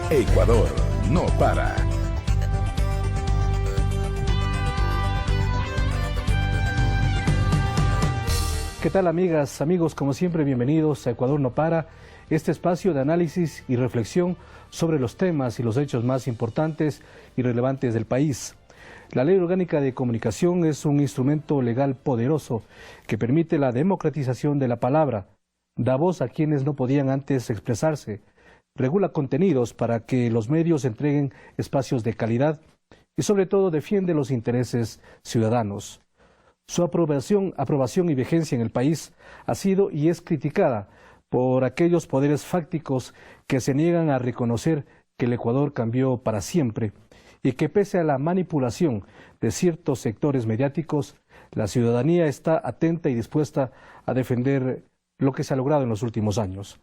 Ecuador no para. ¿Qué tal, amigas, amigos? Como siempre, bienvenidos a Ecuador no para, este espacio de análisis y reflexión sobre los temas y los hechos más importantes y relevantes del país. La Ley Orgánica de Comunicación es un instrumento legal poderoso que permite la democratización de la palabra, da voz a quienes no podían antes expresarse, regula contenidos para que los medios entreguen espacios de calidad y sobre todo defiende los intereses ciudadanos. Su aprobación y vigencia en el país ha sido y es criticada por aquellos poderes fácticos que se niegan a reconocer que el Ecuador cambió para siempre y que pese a la manipulación de ciertos sectores mediáticos, la ciudadanía está atenta y dispuesta a defender lo que se ha logrado en los últimos años.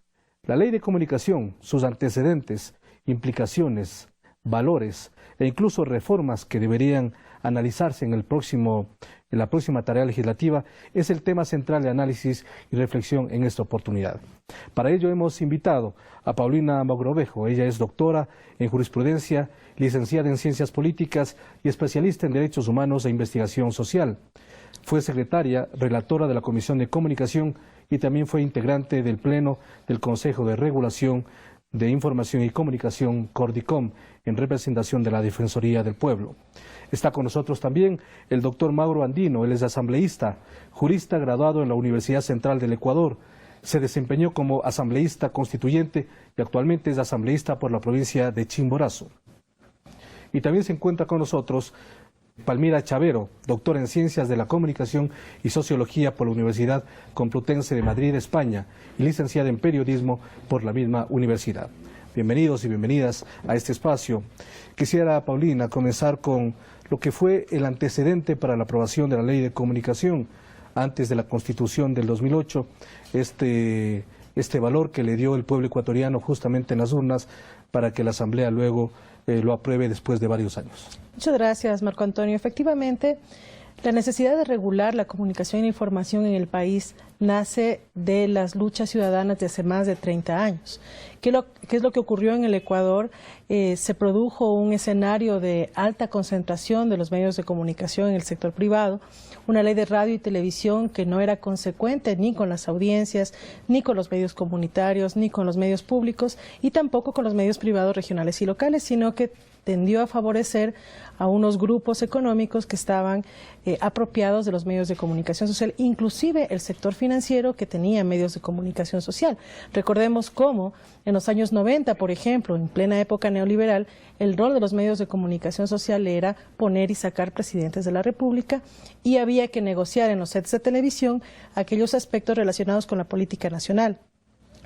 La Ley de Comunicación, sus antecedentes, implicaciones, valores e incluso reformas que deberían analizarse en la próxima tarea legislativa es el tema central de análisis y reflexión en esta oportunidad. Para ello hemos invitado a Paulina Mogrovejo. Ella es doctora en jurisprudencia, licenciada en ciencias políticas y especialista en derechos humanos e investigación social. Fue secretaria relatora de la Comisión de Comunicación y también fue integrante del Pleno del Consejo de Regulación de Información y Comunicación, Cordicom, en representación de la Defensoría del Pueblo. Está con nosotros también el doctor Mauro Andino. Él es asambleísta, jurista graduado en la Universidad Central del Ecuador. Se desempeñó como asambleísta constituyente y actualmente es asambleísta por la provincia de Chimborazo. Y también se encuentra con nosotros Palmira Chavero, doctora en Ciencias de la Comunicación y Sociología por la Universidad Complutense de Madrid, España, y licenciada en Periodismo por la misma universidad. Bienvenidos y bienvenidas a este espacio. Quisiera, Paulina, comenzar con lo que fue el antecedente para la aprobación de la Ley de Comunicación antes de la Constitución del 2008, este valor que le dio el pueblo ecuatoriano justamente en las urnas para que la Asamblea luego lo apruebe después de varios años. Muchas gracias, Marco Antonio. Efectivamente, la necesidad de regular la comunicación e información en el país nace de las luchas ciudadanas de hace más de 30 años. ¿Qué es lo que ocurrió en el Ecuador? Se produjo un escenario de alta concentración de los medios de comunicación en el sector privado, una ley de radio y televisión que no era consecuente ni con las audiencias, ni con los medios comunitarios, ni con los medios públicos y tampoco con los medios privados regionales y locales, sino que tendió a favorecer a unos grupos económicos que estaban apropiados de los medios de comunicación social, inclusive el sector financiero que tenía medios de comunicación social. Recordemos cómo en los años 90, por ejemplo, en plena época neoliberal, el rol de los medios de comunicación social era poner y sacar presidentes de la República y había que negociar en los sets de televisión aquellos aspectos relacionados con la política nacional.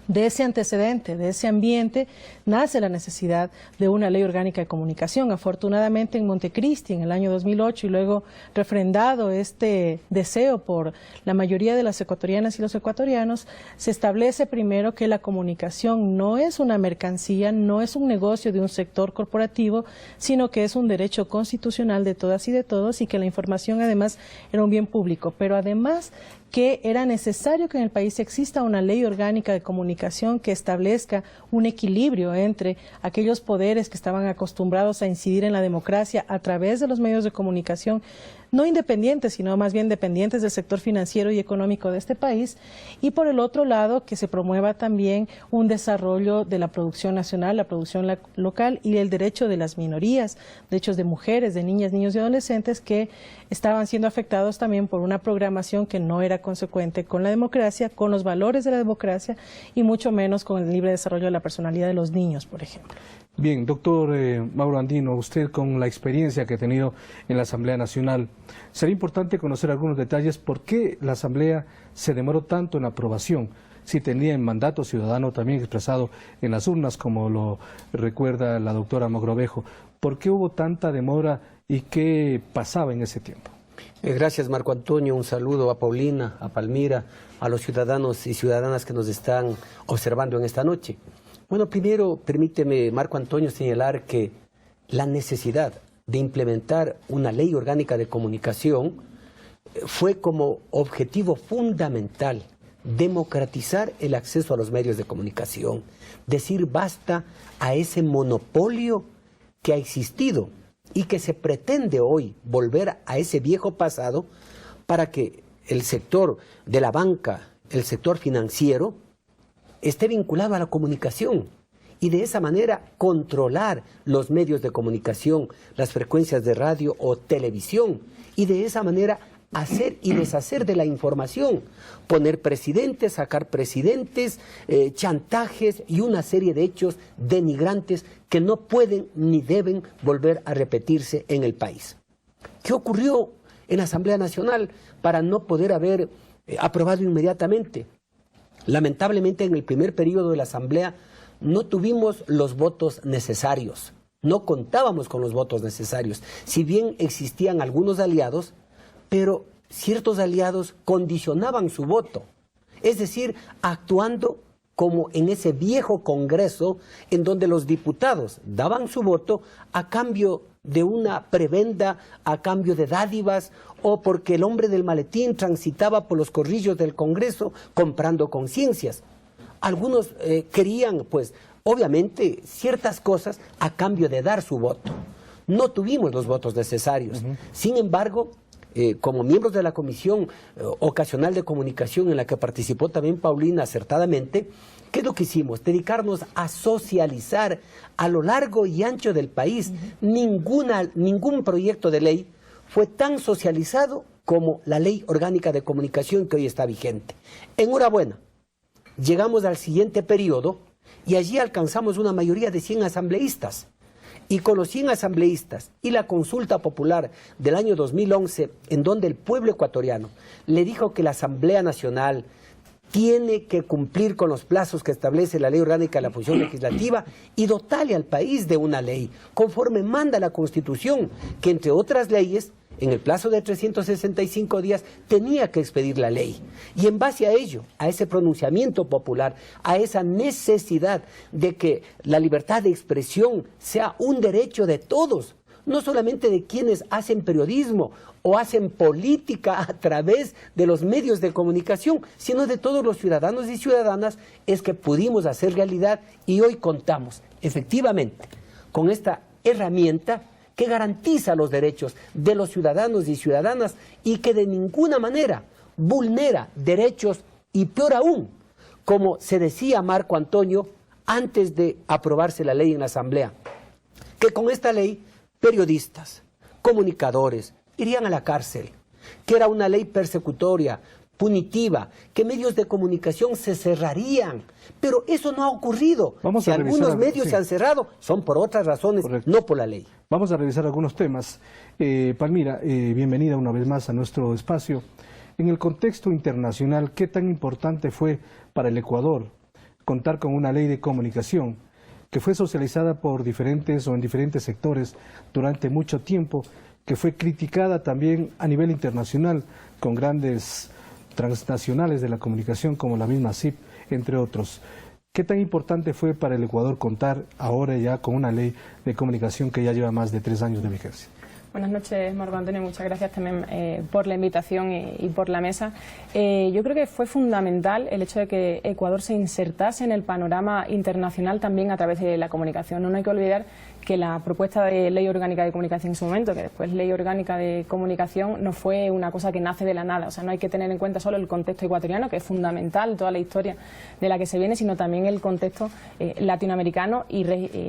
De ese antecedente, de ese ambiente, nace la necesidad de una ley orgánica de comunicación. Afortunadamente en Montecristi, en el año 2008, y luego refrendado este deseo por la mayoría de las ecuatorianas y los ecuatorianos, se establece primero que la comunicación no es una mercancía, no es un negocio de un sector corporativo, sino que es un derecho constitucional de todas y de todos, y que la información además era un bien público. Pero además que era necesario que en el país exista una ley orgánica de comunicación que establezca un equilibrio entre aquellos poderes que estaban acostumbrados a incidir en la democracia a través de los medios de comunicación, no independientes, sino más bien dependientes del sector financiero y económico de este país, y por el otro lado que se promueva también un desarrollo de la producción nacional, la producción local y el derecho de las minorías, derechos de mujeres, de niñas, niños y adolescentes que estaban siendo afectados también por una programación que no era consecuente con la democracia, con los valores de la democracia y mucho menos con el libre desarrollo de la personalidad de los niños, por ejemplo. Bien, doctor Mauro Andino, usted con la experiencia que ha tenido en la Asamblea Nacional, sería importante conocer algunos detalles por qué la Asamblea se demoró tanto en la aprobación, si tenía el mandato ciudadano también expresado en las urnas, como lo recuerda la doctora Mogrovejo. ¿Por qué hubo tanta demora y qué pasaba en ese tiempo? Gracias, Marco Antonio. Un saludo a Paulina, a Palmira, a los ciudadanos y ciudadanas que nos están observando en esta noche. Bueno, primero permíteme, Marco Antonio, señalar que la necesidad de implementar una ley orgánica de comunicación fue como objetivo fundamental democratizar el acceso a los medios de comunicación, decir basta a ese monopolio que ha existido y que se pretende hoy volver a ese viejo pasado para que el sector de la banca, el sector financiero, esté vinculado a la comunicación y de esa manera controlar los medios de comunicación, las frecuencias de radio o televisión, y de esa manera hacer y deshacer de la información, poner presidentes, sacar presidentes, chantajes y una serie de hechos denigrantes que no pueden ni deben volver a repetirse en el país. ¿Qué ocurrió en la Asamblea Nacional para no poder haber aprobado inmediatamente? Lamentablemente, en el primer periodo de la Asamblea no tuvimos los votos necesarios, no contábamos con los votos necesarios. Si bien existían algunos aliados, pero ciertos aliados condicionaban su voto, es decir, actuando como en ese viejo Congreso en donde los diputados daban su voto a cambio de una prebenda, a cambio de dádivas, o porque el hombre del maletín transitaba por los corrillos del Congreso comprando conciencias. Algunos querían, pues, obviamente, ciertas cosas a cambio de dar su voto. No tuvimos los votos necesarios. Sin embargo, como miembros de la Comisión Ocasional de Comunicación, en la que participó también Paulina acertadamente, ¿qué es lo que hicimos? Dedicarnos a socializar a lo largo y ancho del país. Ningún proyecto de ley fue tan socializado como la Ley Orgánica de Comunicación que hoy está vigente. Enhorabuena, llegamos al siguiente periodo y allí alcanzamos una mayoría de 100 asambleístas. Y con los 100 asambleístas y la consulta popular del año 2011, en donde el pueblo ecuatoriano le dijo que la Asamblea Nacional tiene que cumplir con los plazos que establece la Ley Orgánica de la Función Legislativa y dotarle al país de una ley, conforme manda la Constitución, que entre otras leyes, en el plazo de 365 días, tenía que expedir la ley. Y en base a ello, a ese pronunciamiento popular, a esa necesidad de que la libertad de expresión sea un derecho de todos, no solamente de quienes hacen periodismo o hacen política a través de los medios de comunicación, sino de todos los ciudadanos y ciudadanas, es que pudimos hacer realidad y hoy contamos, efectivamente, con esta herramienta que garantiza los derechos de los ciudadanos y ciudadanas y que de ninguna manera vulnera derechos, y peor aún, como se decía Marco Antonio antes de aprobarse la ley en la Asamblea, que con esta ley periodistas, comunicadores irían a la cárcel, que era una ley persecutoria, punitiva, que medios de comunicación se cerrarían, pero eso no ha ocurrido. Si algunos medios se han cerrado, son por otras razones, correcto, no por la ley. Vamos a revisar algunos temas. Palmira, bienvenida una vez más a nuestro espacio. En el contexto internacional, ¿qué tan importante fue para el Ecuador contar con una ley de comunicación que fue socializada por diferentes o en diferentes sectores durante mucho tiempo, que fue criticada también a nivel internacional con grandes transnacionales de la comunicación como la misma CIP, entre otros? ¿Qué tan importante fue para el Ecuador contar ahora ya con una ley de comunicación que ya lleva más de 3 años de vigencia? Buenas noches, Marco Antonio. Muchas gracias también por la invitación y por la mesa. Yo creo que fue fundamental el hecho de que Ecuador se insertase en el panorama internacional también a través de la comunicación. No hay que olvidar que la propuesta de Ley Orgánica de Comunicación en su momento, que después Ley Orgánica de Comunicación, no fue una cosa que nace de la nada. O sea, no hay que tener en cuenta solo el contexto ecuatoriano, que es fundamental, toda la historia de la que se viene, sino también el contexto latinoamericano y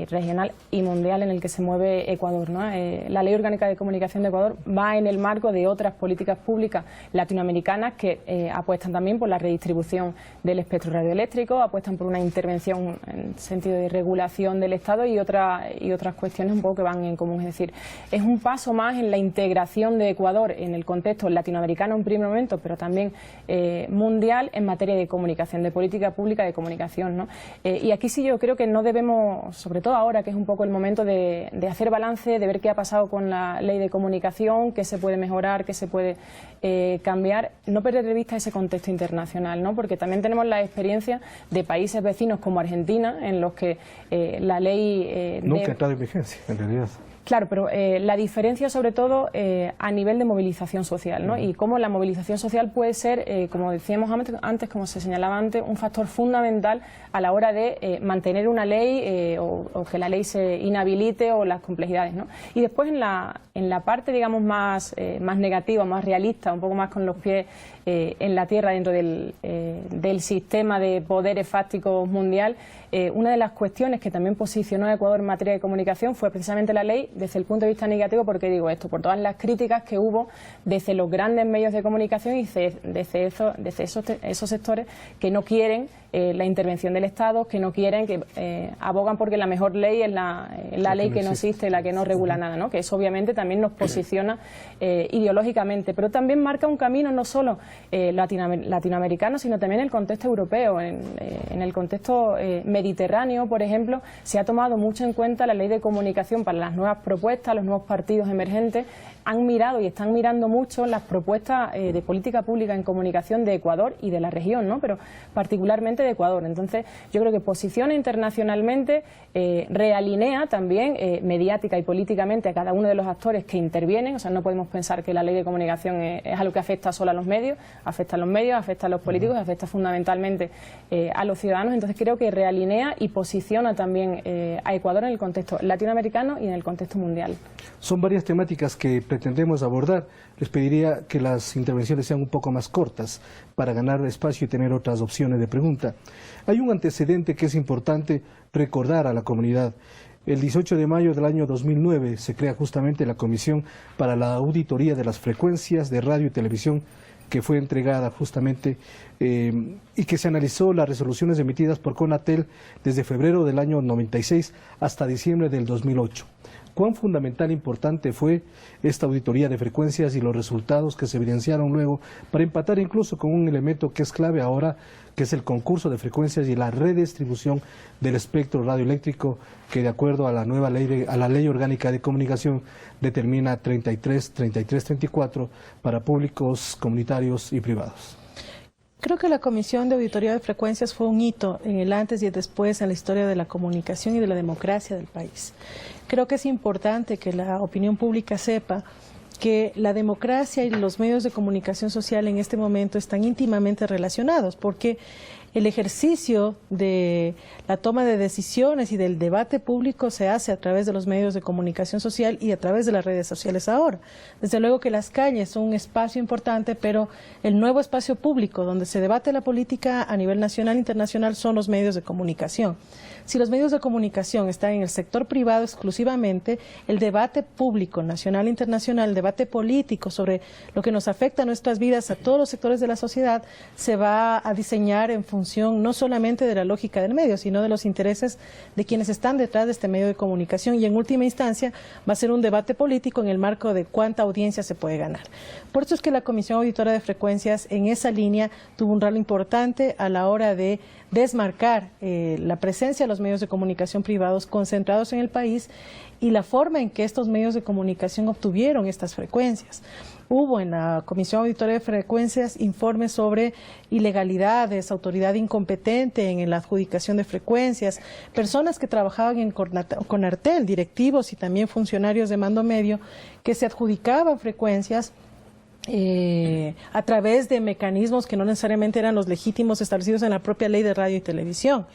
regional y mundial en el que se mueve Ecuador, ¿no? La Ley Orgánica de Comunicación de Ecuador va en el marco de otras políticas públicas latinoamericanas que apuestan también por la redistribución del espectro radioeléctrico, apuestan por una intervención en sentido de regulación del Estado y otras otras cuestiones un poco que van en común. Es decir, es un paso más en la integración de Ecuador en el contexto latinoamericano en primer momento, pero también mundial en materia de comunicación, de política pública de comunicación, ¿no? Y aquí sí yo creo que no debemos, sobre todo ahora que es un poco el momento de hacer balance, de ver qué ha pasado con la ley de comunicación, qué se puede mejorar, qué se puede cambiar, no perder de vista ese contexto internacional, ¿no? Porque también tenemos la experiencia de países vecinos como Argentina, en los que la ley... Nunca ha entrado en vigencia, en realidad. Claro, pero la diferencia sobre todo a nivel de movilización social, ¿no? Y cómo la movilización social puede ser, como decíamos antes, como se señalaba antes, un factor fundamental a la hora de mantener una ley o que la ley se inhabilite o las complejidades, ¿no? Y después en la parte, digamos, más negativa, más realista, un poco más con los pies en la tierra dentro del sistema de poderes fácticos mundial, una de las cuestiones que también posicionó a Ecuador en materia de comunicación fue precisamente la ley desde el punto de vista negativo. ¿Por qué digo esto? Por todas las críticas que hubo desde los grandes medios de comunicación y desde esos sectores que no quieren la intervención del Estado, que no quieren, que abogan porque la mejor ley es la ley que no existe, la que no regula nada, ¿no? Que eso obviamente también nos posiciona ideológicamente, pero también marca un camino no solo latinoamericano, sino también en el contexto europeo, en el contexto mediterráneo, por ejemplo, se ha tomado mucho en cuenta la ley de comunicación para las nuevas propuestas, los nuevos partidos emergentes han mirado y están mirando mucho las propuestas de política pública en comunicación de Ecuador y de la región, ¿no? Pero particularmente de Ecuador. Entonces, yo creo que posiciona internacionalmente, realinea también mediática y políticamente a cada uno de los actores que intervienen. O sea, no podemos pensar que la ley de comunicación es algo que afecta solo a los medios, afecta a los políticos, afecta fundamentalmente a los ciudadanos. Entonces, creo que realinea y posiciona también a Ecuador en el contexto latinoamericano y en el contexto mundial. Son varias temáticas que pretendemos abordar. Les pediría que las intervenciones sean un poco más cortas para ganar espacio y tener otras opciones de pregunta. Hay un antecedente que es importante recordar a la comunidad. El 18 de mayo del año 2009 se crea justamente la Comisión para la Auditoría de las Frecuencias de Radio y Televisión, que fue entregada justamente y que se analizó las resoluciones emitidas por CONATEL desde febrero del año 96 hasta diciembre del 2008. ¿Cuán fundamental e importante fue esta auditoría de frecuencias y los resultados que se evidenciaron luego para empatar incluso con un elemento que es clave ahora, que es el concurso de frecuencias y la redistribución del espectro radioeléctrico, que de acuerdo a la nueva ley, a la Ley Orgánica de Comunicación, determina 33-34 para públicos, comunitarios y privados? Creo que la Comisión de Auditoría de Frecuencias fue un hito en el antes y el después en la historia de la comunicación y de la democracia del país. Creo que es importante que la opinión pública sepa que la democracia y los medios de comunicación social en este momento están íntimamente relacionados, porque el ejercicio de la toma de decisiones y del debate público se hace a través de los medios de comunicación social y a través de las redes sociales ahora. Desde luego que las calles son un espacio importante, pero el nuevo espacio público donde se debate la política a nivel nacional e internacional son los medios de comunicación. Si los medios de comunicación están en el sector privado exclusivamente, el debate público nacional e internacional, el debate político sobre lo que nos afecta a nuestras vidas, a todos los sectores de la sociedad, se va a diseñar en función no solamente de la lógica del medio, sino de los intereses de quienes están detrás de este medio de comunicación, y en última instancia va a ser un debate político en el marco de cuánta audiencia se puede ganar. Por eso es que la Comisión Auditora de Frecuencias en esa línea tuvo un rol importante a la hora de desmarcar la presencia de los medios de comunicación privados concentrados en el país y la forma en que estos medios de comunicación obtuvieron estas frecuencias. Hubo en la Comisión Auditora de Frecuencias informes sobre ilegalidades, autoridad incompetente en la adjudicación de frecuencias, personas que trabajaban en CONARTEL, directivos y también funcionarios de mando medio, que se adjudicaban frecuencias a través de mecanismos que no necesariamente eran los legítimos establecidos en la propia ley de radio y televisión.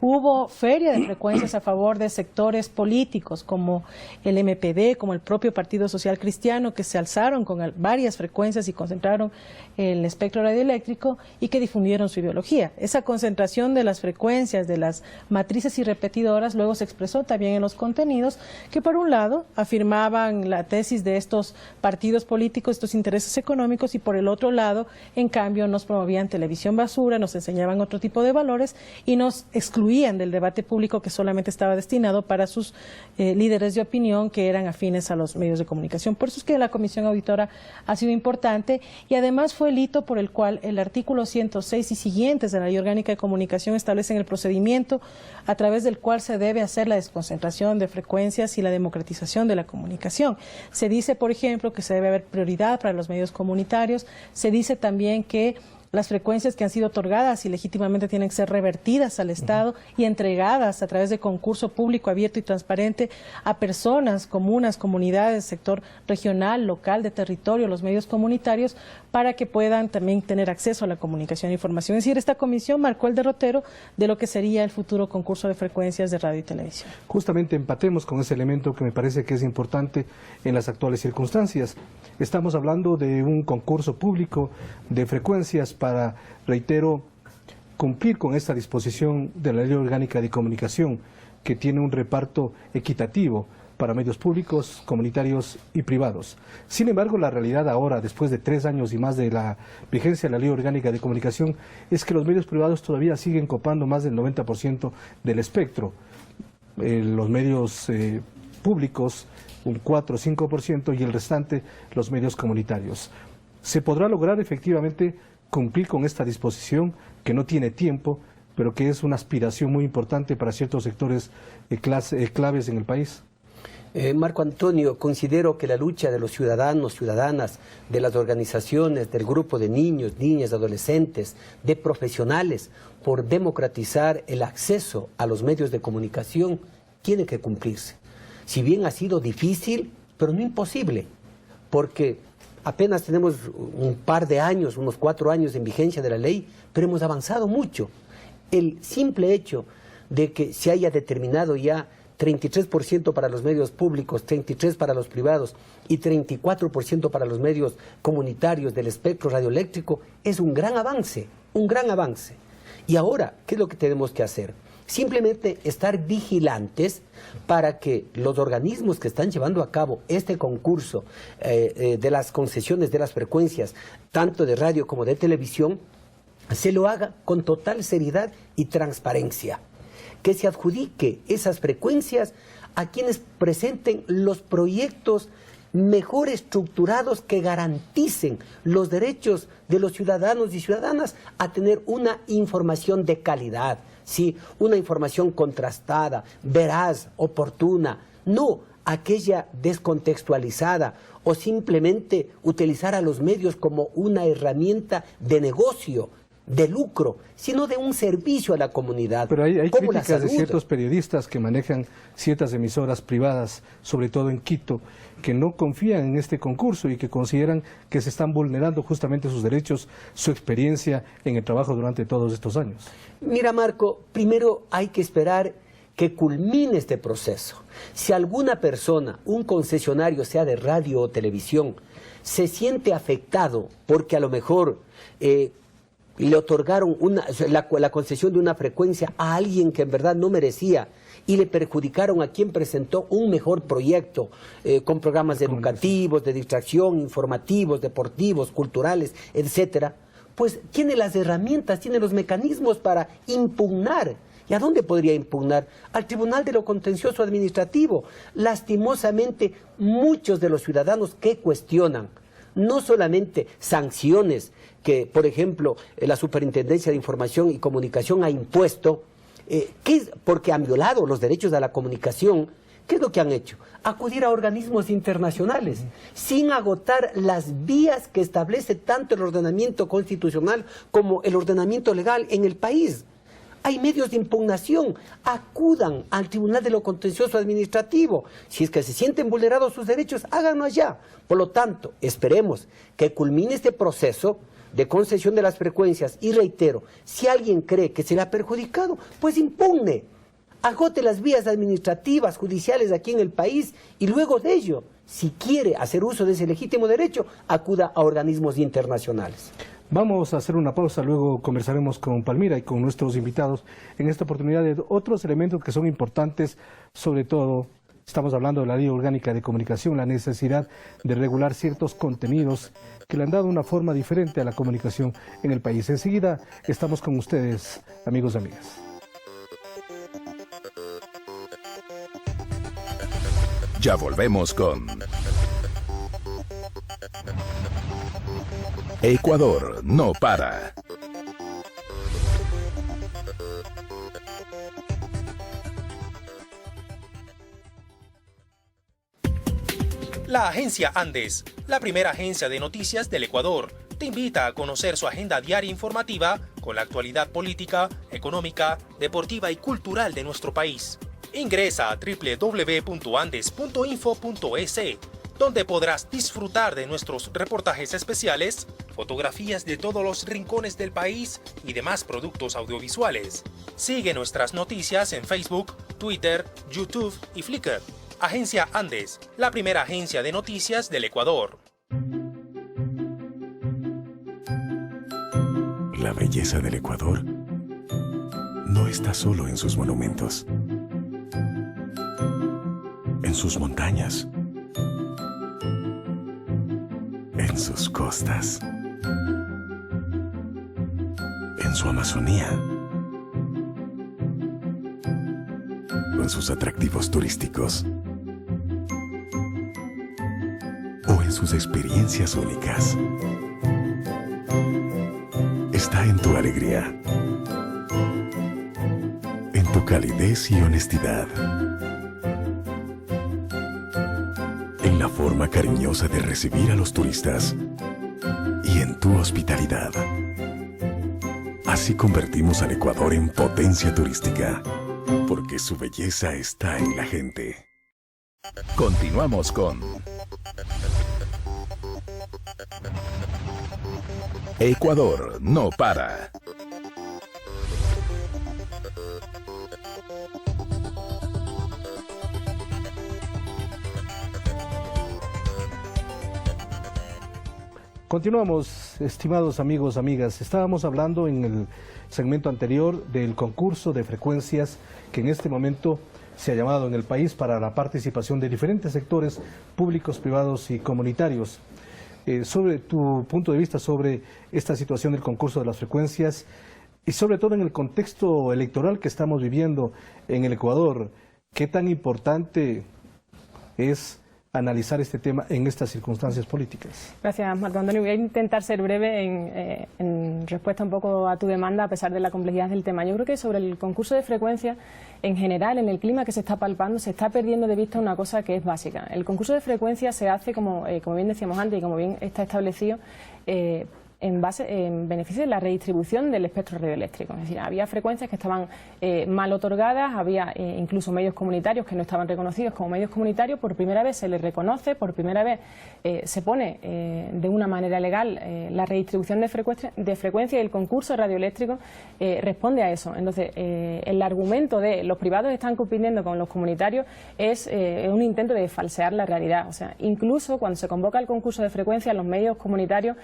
Hubo feria de frecuencias a favor de sectores políticos como el MPD, como el propio Partido Social Cristiano, que se alzaron con varias frecuencias y concentraron el espectro radioeléctrico y que difundieron su ideología. Esa concentración de las frecuencias, de las matrices y repetidoras, luego se expresó también en los contenidos que, por un lado, afirmaban la tesis de estos partidos políticos, estos intereses económicos, y por el otro lado, en cambio, nos promovían televisión basura, nos enseñaban otro tipo de valores y nos excluían excluían del debate público, que solamente estaba destinado para sus líderes de opinión que eran afines a los medios de comunicación. Por eso es que la Comisión Auditora ha sido importante, y además fue el hito por el cual el artículo 106 y siguientes de la Ley Orgánica de Comunicación establecen el procedimiento a través del cual se debe hacer la desconcentración de frecuencias y la democratización de la comunicación. Se dice, por ejemplo, que se debe haber prioridad para los medios comunitarios. Se dice también que las frecuencias que han sido otorgadas ilegítimamente tienen que ser revertidas al Estado y entregadas a través de concurso público, abierto y transparente a personas, comunas, comunidades, sector regional, local, de territorio, los medios comunitarios, para que puedan también tener acceso a la comunicación e información. Es decir, esta comisión marcó el derrotero de lo que sería el futuro concurso de frecuencias de radio y televisión. Justamente empatemos con ese elemento que me parece que es importante en las actuales circunstancias. Estamos hablando de un concurso público de frecuencias para, reitero, cumplir con esta disposición de la Ley Orgánica de Comunicación, que tiene un reparto equitativo para medios públicos, comunitarios y privados. Sin embargo, la realidad ahora, después de 3 años y más de la vigencia de la Ley Orgánica de Comunicación, es que los medios privados todavía siguen copando más del 90% del espectro. Los medios públicos, un 4 o 5%, y el restante los medios comunitarios. ¿Se podrá lograr efectivamente cumplir con esta disposición, que no tiene tiempo, pero que es una aspiración muy importante para ciertos sectores claves en el país? Marco Antonio, considero que la lucha de los ciudadanos, ciudadanas, de las organizaciones, del grupo de niños, niñas, adolescentes, de profesionales, por democratizar el acceso a los medios de comunicación, tiene que cumplirse. Si bien ha sido difícil, pero no imposible, porque apenas tenemos un par de años, unos 4 años en vigencia de la ley, pero hemos avanzado mucho. El simple hecho de que se haya determinado ya 33% para los medios públicos, 33% para los privados y 34% para los medios comunitarios del espectro radioeléctrico es un gran avance, un gran avance. Y ahora, ¿qué es lo que tenemos que hacer? Simplemente estar vigilantes para que los organismos que están llevando a cabo este concurso de las concesiones de las frecuencias, tanto de radio como de televisión, se lo haga con total seriedad y transparencia. Que se adjudique esas frecuencias a quienes presenten los proyectos mejor estructurados que garanticen los derechos de los ciudadanos y ciudadanas a tener una información de calidad, ¿sí? Una información contrastada, veraz, oportuna, no aquella descontextualizada o simplemente utilizar a los medios como una herramienta de negocio, de lucro, sino de un servicio a la comunidad. Pero hay críticas de ciertos periodistas que manejan ciertas emisoras privadas, sobre todo en Quito, que no confían en este concurso y que consideran que se están vulnerando justamente sus derechos, su experiencia en el trabajo durante todos estos años. Mira, Marco, primero hay que esperar que culmine este proceso. Si alguna persona, un concesionario, sea de radio o televisión, se siente afectado porque a lo mejor le otorgaron la concesión de una frecuencia a alguien que en verdad no merecía y le perjudicaron a quien presentó un mejor proyecto con programas educativos, de distracción, informativos, deportivos, culturales, etcétera, pues tiene las herramientas, tiene los mecanismos para impugnar. ¿Y a dónde podría impugnar? Al Tribunal de lo Contencioso Administrativo. Lastimosamente, muchos de los ciudadanos que cuestionan no solamente sanciones que, por ejemplo, la Superintendencia de Información y Comunicación ha impuesto, porque han violado los derechos de la comunicación. ¿Qué es lo que han hecho? Acudir a organismos internacionales, sin agotar las vías que establece tanto el ordenamiento constitucional como el ordenamiento legal en el país. Hay medios de impugnación, acudan al Tribunal de lo Contencioso Administrativo. Si es que se sienten vulnerados sus derechos, háganlo allá. Por lo tanto, esperemos que culmine este proceso de concesión de las frecuencias y reitero, si alguien cree que se le ha perjudicado, pues impugne, agote las vías administrativas, judiciales aquí en el país y luego de ello, si quiere hacer uso de ese legítimo derecho, acuda a organismos internacionales. Vamos a hacer una pausa, luego conversaremos con Palmira y con nuestros invitados en esta oportunidad de otros elementos que son importantes, sobre todo estamos hablando de la Ley Orgánica de Comunicación, la necesidad de regular ciertos contenidos que le han dado una forma diferente a la comunicación en el país. Enseguida estamos con ustedes, amigos y amigas. Ya volvemos con Ecuador no para. La agencia Andes, la primera agencia de noticias del Ecuador, te invita a conocer su agenda diaria informativa con la actualidad política, económica, deportiva y cultural de nuestro país. Ingresa a www.andes.info.es, donde podrás disfrutar de nuestros reportajes especiales, fotografías de todos los rincones del país y demás productos audiovisuales. Sigue nuestras noticias en Facebook, Twitter, YouTube y Flickr. Agencia Andes, la primera agencia de noticias del Ecuador. La belleza del Ecuador no está solo en sus monumentos, en sus montañas, en sus costas, en su Amazonía, o en sus atractivos turísticos, o en sus experiencias únicas. Está en tu alegría, en tu calidez y honestidad, en la forma cariñosa de recibir a los turistas y en tu hospitalidad. Así convertimos al Ecuador en potencia turística, porque su belleza está en la gente. Continuamos con Ecuador no para. Continuamos, estimados amigos, amigas. Estábamos hablando en el segmento anterior del concurso de frecuencias que en este momento se ha llamado en el país para la participación de diferentes sectores públicos, privados y comunitarios. Sobre tu punto de vista sobre esta situación del concurso de las frecuencias y sobre todo en el contexto electoral que estamos viviendo en el Ecuador, ¿qué tan importante es analizar este tema en estas circunstancias políticas? Gracias, Marco Antonio. Voy a intentar ser breve en respuesta un poco a tu demanda, a pesar de la complejidad del tema. Yo creo que sobre el concurso de frecuencias, en general, en el clima que se está palpando, se está perdiendo de vista una cosa que es básica. El concurso de frecuencias se hace, como bien decíamos antes y como bien está establecido, en beneficio de la redistribución del espectro radioeléctrico. Es decir, había frecuencias que estaban mal otorgadas, había incluso medios comunitarios que no estaban reconocidos como medios comunitarios. Por primera vez se les reconoce, por primera vez se pone de una manera legal la redistribución de frecuencia y el concurso radioeléctrico responde a eso. Entonces, el argumento de los privados están compitiendo con los comunitarios es un intento de falsear la realidad. O sea, incluso cuando se convoca el concurso de frecuencia, los medios comunitarios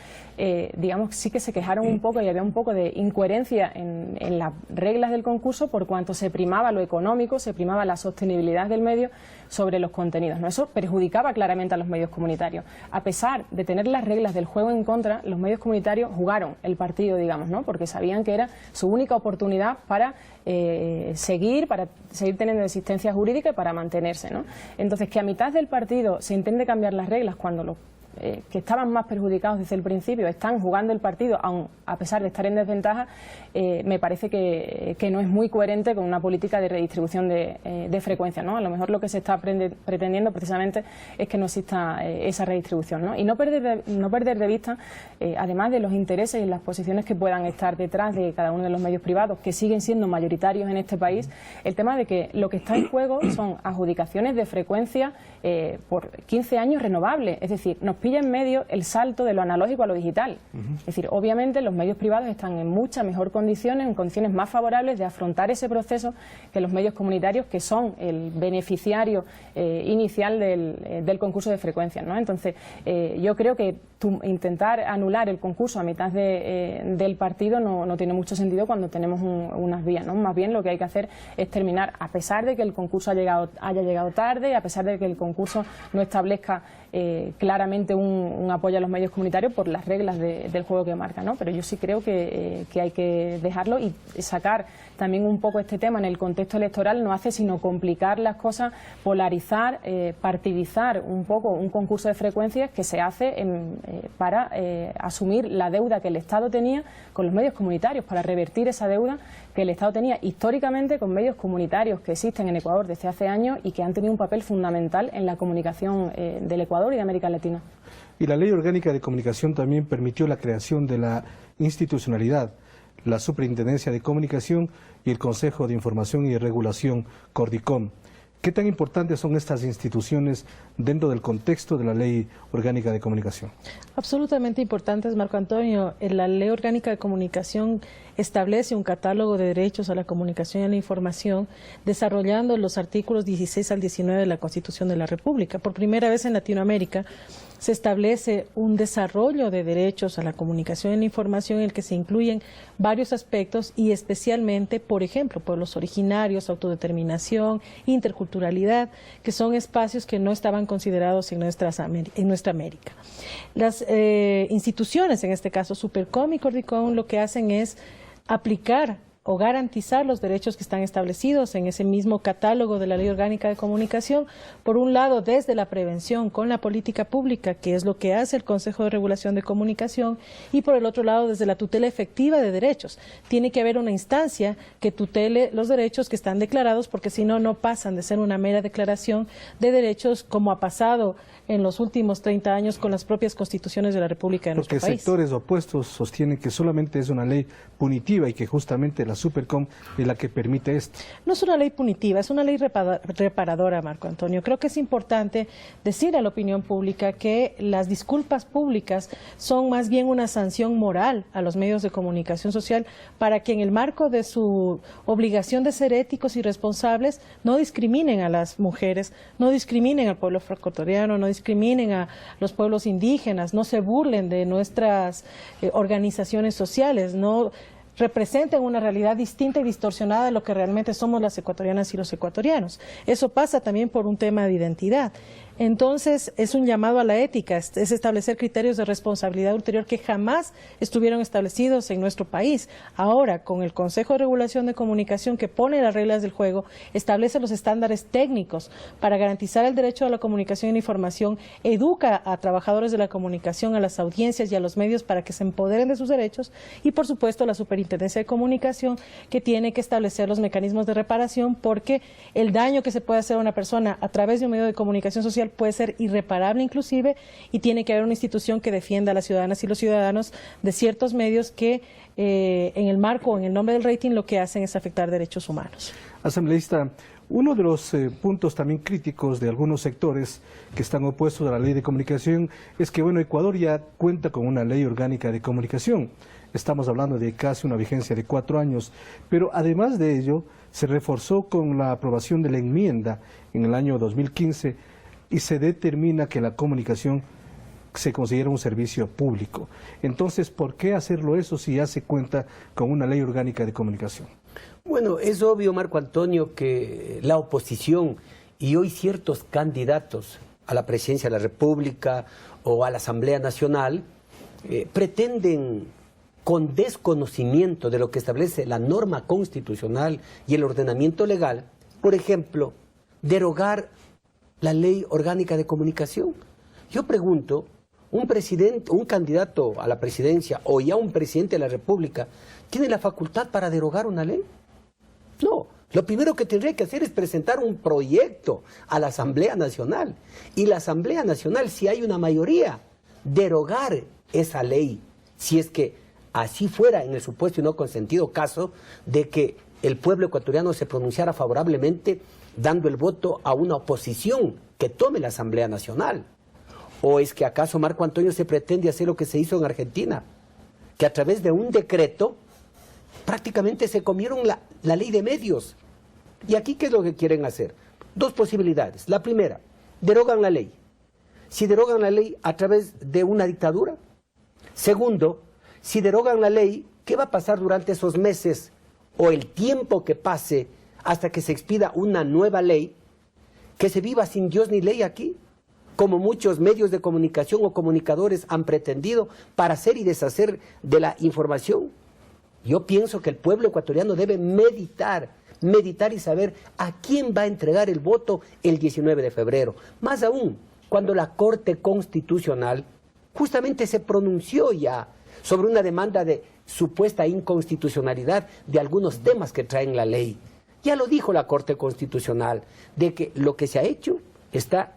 digamos, sí que se quejaron un poco y había un poco de incoherencia en las reglas del concurso por cuanto se primaba lo económico, se primaba la sostenibilidad del medio sobre los contenidos, ¿no? Eso perjudicaba claramente a los medios comunitarios. A pesar de tener las reglas del juego en contra, los medios comunitarios jugaron el partido, digamos, ¿no? Porque sabían que era su única oportunidad para seguir teniendo existencia jurídica y para mantenerse, ¿no? Entonces, que a mitad del partido se intente cambiar las reglas cuando los que estaban más perjudicados desde el principio están jugando el partido, aun a pesar de estar en desventaja, me parece que no es muy coherente con una política de redistribución de frecuencias, ¿no? A lo mejor lo que se está pretendiendo precisamente es que no exista esa redistribución, ¿no? Y no perder de vista, además de los intereses y las posiciones que puedan estar detrás de cada uno de los medios privados, que siguen siendo mayoritarios en este país, el tema de que lo que está en juego son adjudicaciones de frecuencia por 15 años renovables, es decir, nos pilla en medio el salto de lo analógico a lo digital. Es decir, obviamente los medios privados están en mucha mejor condiciones, en condiciones más favorables de afrontar ese proceso que los medios comunitarios, que son el beneficiario inicial del concurso de frecuencias, ¿no? Entonces, yo creo que intentar anular el concurso a mitad del partido no tiene mucho sentido cuando tenemos unas vías, ¿no? Más bien lo que hay que hacer es terminar, a pesar de que el concurso haya llegado tarde, a pesar de que el concurso no establezca claramente un apoyo a los medios comunitarios por las reglas del juego que marca, ¿no? Pero yo sí creo que hay que dejarlo y sacar también un poco este tema en el contexto electoral no hace sino complicar las cosas, polarizar, partidizar un poco un concurso de frecuencias que se hace para asumir la deuda que el Estado tenía con los medios comunitarios, para revertir esa deuda que el Estado tenía históricamente con medios comunitarios que existen en Ecuador desde hace años y que han tenido un papel fundamental en la comunicación del Ecuador y de América Latina. Y la Ley Orgánica de Comunicación también permitió la creación de la institucionalidad, la Superintendencia de Comunicación y el Consejo de Información y Regulación, Cordicom. ¿Qué tan importantes son estas instituciones dentro del contexto de la Ley Orgánica de Comunicación? Absolutamente importantes, Marco Antonio. La Ley Orgánica de Comunicación establece un catálogo de derechos a la comunicación y a la información, desarrollando los artículos 16 al 19 de la Constitución de la República. Por primera vez en Latinoamérica se establece un desarrollo de derechos a la comunicación y la información en el que se incluyen varios aspectos y especialmente, por ejemplo, pueblos originarios, autodeterminación, interculturalidad, que son espacios que no estaban considerados en nuestra América. Las instituciones, en este caso Supercom y Cordicom, lo que hacen es aplicar o garantizar los derechos que están establecidos en ese mismo catálogo de la Ley Orgánica de Comunicación, por un lado desde la prevención con la política pública, que es lo que hace el Consejo de Regulación de Comunicación, y por el otro lado desde la tutela efectiva de derechos. Tiene que haber una instancia que tutele los derechos que están declarados, porque si no, no pasan de ser una mera declaración de derechos como ha pasado en los últimos 30 años con las propias constituciones de la República de nuestro país. Porque sectores opuestos sostienen que solamente es una ley punitiva y que justamente la Supercom es la que permite esto. No es una ley punitiva, es una ley reparadora, Marco Antonio. Creo que es importante decir a la opinión pública que las disculpas públicas son más bien una sanción moral a los medios de comunicación social para que en el marco de su obligación de ser éticos y responsables no discriminen a las mujeres, no discriminen al pueblo francoecuatoriano, no discriminen a los pueblos indígenas, no se burlen de nuestras organizaciones sociales, no representen una realidad distinta y distorsionada de lo que realmente somos las ecuatorianas y los ecuatorianos. Eso pasa también por un tema de identidad. Entonces, es un llamado a la ética, es establecer criterios de responsabilidad ulterior que jamás estuvieron establecidos en nuestro país. Ahora, con el Consejo de Regulación de Comunicación, que pone las reglas del juego, establece los estándares técnicos para garantizar el derecho a la comunicación y la información, educa a trabajadores de la comunicación, a las audiencias y a los medios para que se empoderen de sus derechos, y por supuesto la Superintendencia de Comunicación, que tiene que establecer los mecanismos de reparación, porque el daño que se puede hacer a una persona a través de un medio de comunicación social puede ser irreparable inclusive, y tiene que haber una institución que defienda a las ciudadanas y los ciudadanos de ciertos medios que en el marco o en el nombre del rating lo que hacen es afectar derechos humanos. Asambleísta, uno de los puntos también críticos de algunos sectores que están opuestos a la ley de comunicación es que, bueno, Ecuador ya cuenta con una ley orgánica de comunicación. Estamos hablando de casi una vigencia de 4 años, pero además de ello se reforzó con la aprobación de la enmienda en el año 2015 y se determina que la comunicación se considera un servicio público. Entonces, ¿por qué hacerlo eso si ya se cuenta con una ley orgánica de comunicación? Bueno, es obvio, Marco Antonio, que la oposición y hoy ciertos candidatos a la presidencia de la República o a la Asamblea Nacional pretenden, con desconocimiento de lo que establece la norma constitucional y el ordenamiento legal, por ejemplo, derogar la Ley Orgánica de Comunicación. Yo pregunto, un candidato a la presidencia o ya un presidente de la República, ¿tiene la facultad para derogar una ley? No. Lo primero que tendría que hacer es presentar un proyecto a la Asamblea Nacional. Y la Asamblea Nacional, si hay una mayoría, derogar esa ley, si es que así fuera en el supuesto y no consentido caso de que el pueblo ecuatoriano se pronunciara favorablemente dando el voto a una oposición que tome la Asamblea Nacional. ¿O es que acaso, Marco Antonio, se pretende hacer lo que se hizo en Argentina? Que a través de un decreto prácticamente se comieron la ley de medios. ¿Y aquí qué es lo que quieren hacer? Dos posibilidades. La primera, derogan la ley. si derogan la ley a través de una dictadura. Segundo, si derogan la ley, ¿qué va a pasar durante esos meses o el tiempo que pase hasta que se expida una nueva ley? ¿Que se viva sin Dios ni ley aquí? Como muchos medios de comunicación o comunicadores han pretendido para hacer y deshacer de la información. Yo pienso que el pueblo ecuatoriano debe meditar y saber a quién va a entregar el voto el 19 de febrero. Más aún, cuando la Corte Constitucional justamente se pronunció ya sobre una demanda de supuesta inconstitucionalidad de algunos temas que traen la ley. Ya lo dijo la Corte Constitucional, de que lo que se ha hecho está